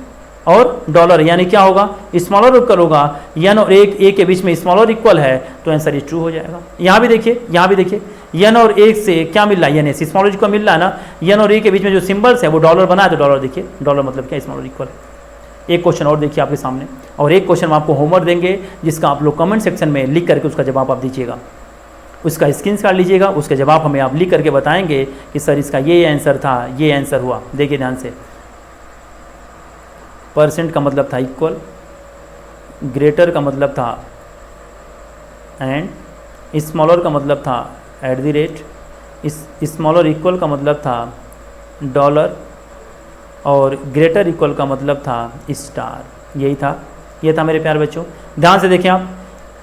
[SPEAKER 1] और डॉलर, यानी क्या होगा, स्मॉल और इक्वल होगा, एन और ए के बीच में स्मॉल और इक्वल है, तो आंसर ये ट्रू हो जाएगा। यहाँ भी देखिए एन और ए से क्या मिल रहा है, एन ए स्मॉल और इक्वल मिल रहा है ना, एन और ए के बीच में जो सिंबल्स है वो डॉलर बना है, तो डॉलर देखिए, डॉलर मतलब क्या, स्मॉल और इक्वल। एक क्वेश्चन और देखिए आपके सामने, और एक क्वेश्चन हम आपको होमवर्क देंगे जिसका आप लोग कमेंट सेक्शन में लिख करके उसका जवाब आप दीजिएगा, उसका स्क्रीनशॉट लीजिएगा, उसके जवाब हमें आप लिख करके बताएंगे कि सर इसका ये आंसर था, ये आंसर हुआ। देखिए ध्यान से, परसेंट का मतलब था इक्वल, ग्रेटर का मतलब था एंड, स्मॉलर का मतलब था @ स्मॉल और इक्वल का मतलब था डॉलर, और ग्रेटर इक्वल का मतलब था स्टार। ये था मेरे प्यारे बच्चों। ध्यान से देखें आप,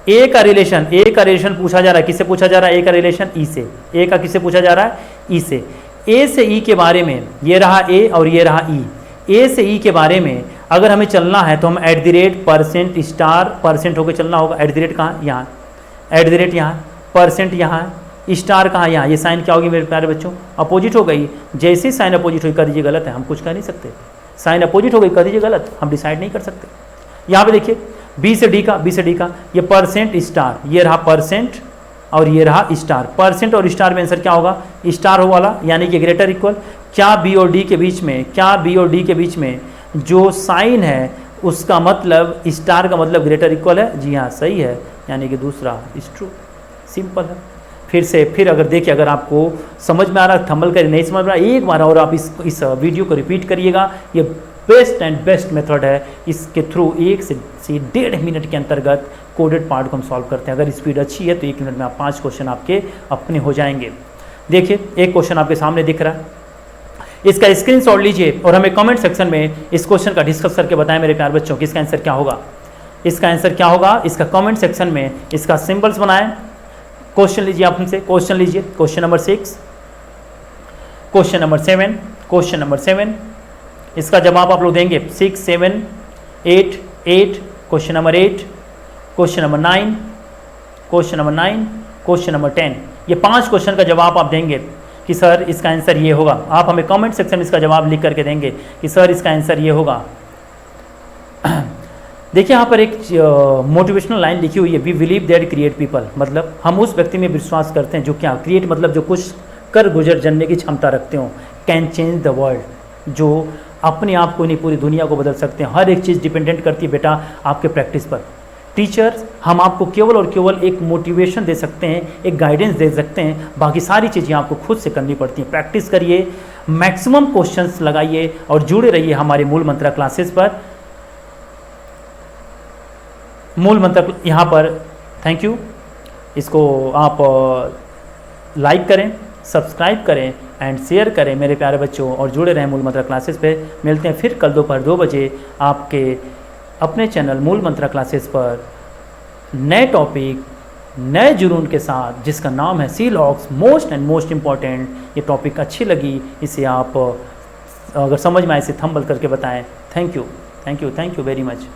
[SPEAKER 1] ए का रिलेशन पूछा जा रहा है, किससे पूछा जा रहा है, ए का रिलेशन ई से, ए का किससे पूछा जा रहा है, ई से। ए से ई के बारे में, ये रहा ए और ये रहा ई, ए से ई के बारे में अगर हमें चलना है तो हम @ परसेंट स्टार परसेंट होकर चलना होगा। @ कहाँ, यहाँ, @ यहाँ, परसेंट यहाँ, स्टार कहाँ, यहाँ। ये साइन क्या होगी मेरे प्यारे बच्चों, अपोजिट हो गई। जैसे ही साइन अपोजिट हुई कर दीजिए गलत है, हम कुछ कह नहीं सकते। साइन अपोजिट हो गई कर दीजिए गलत, हम डिसाइड नहीं कर सकते। यहाँ पे देखिए बी से डी का, ये परसेंट स्टार, ये रहा परसेंट और ये रहा स्टार। परसेंट और स्टार में आंसर क्या होगा? स्टार हो वाला, यानी कि ग्रेटर इक्वल। क्या बी और डी के बीच में, क्या बी और डी के बीच में जो साइन है उसका मतलब स्टार का मतलब ग्रेटर इक्वल है? जी हाँ, सही है, यानी कि दूसरा इज ट्रू। सिंपल है। फिर अगर देखिए, अगर आपको समझ में आ रहा है, थंबनेल कर नहीं समझ में आ रहा, एक बार और आप इस वीडियो को रिपीट करिएगा। ये बेस्ट एंड बेस्ट मेथड है, इसके थ्रू 1 से 1.5 मिनट के अंतर्गत कोडेड पार्ट को हम सॉल्व करते हैं। अगर स्पीड अच्छी है तो 1 मिनट में आप 5 क्वेश्चन आपके अपने हो जाएंगे। देखिए, एक क्वेश्चन आपके सामने दिख रहा है, इसका स्क्रीनशॉट लीजिए और हमें कमेंट सेक्शन में इस क्वेश्चन का डिस्कस करके बताएं मेरे प्यारे बच्चों कि इसका आंसर क्या होगा। इसका आंसर क्या होगा, इसका कमेंट सेक्शन में इसका सिंबल्स बनाएं। क्वेश्चन लीजिए, आप हमसे क्वेश्चन लीजिए। Question number 6, question number 7, question number 7, इसका जवाब आप लोग देंगे 6, 7, 8, 8, question number 8, question number 9, question number 9, question number 10। ये 5 क्वेश्चन का जवाब आप देंगे कि सर इसका आंसर ये होगा। आप हमें कमेंट सेक्शन में इसका जवाब लिख करके देंगे कि सर इसका आंसर ये होगा। देखिए, यहाँ पर एक मोटिवेशनल लाइन लिखी हुई है, we believe that create people, मतलब हम उस व्यक्ति में विश्वास करते हैं जो क्या क्रिएट, मतलब जो कुछ कर गुजर जानने की क्षमता रखते हो, कैन चेंज द वर्ल्ड, जो अपने आप को नहीं पूरी दुनिया को बदल सकते हैं। हर एक चीज़ डिपेंडेंट करती है बेटा आपके प्रैक्टिस पर। टीचर्स हम आपको केवल और केवल एक मोटिवेशन दे सकते हैं, एक गाइडेंस दे सकते हैं, बाकी सारी चीज़ें आपको खुद से करनी पड़ती हैं। प्रैक्टिस करिए, मैक्सिमम क्वेश्चंस लगाइए और जुड़े रहिए हमारे मूल मंत्रा क्लासेस पर। मूल मंत्र यहाँ पर थैंक यू, इसको आप लाइक करें, सब्सक्राइब करें एंड शेयर करें मेरे प्यारे बच्चों, और जुड़े रहें मूल मंत्र क्लासेस पे। मिलते हैं फिर कल दोपहर 2 बजे आपके अपने चैनल मूल मंत्र क्लासेस पर नए टॉपिक, नए जुनून के साथ, जिसका नाम है C logs most and most important. ये टॉपिक अच्छी लगी, इसे आप अगर समझ में आए इसे थंबनेल करके बताएं। Thank you, thank you, thank you very much.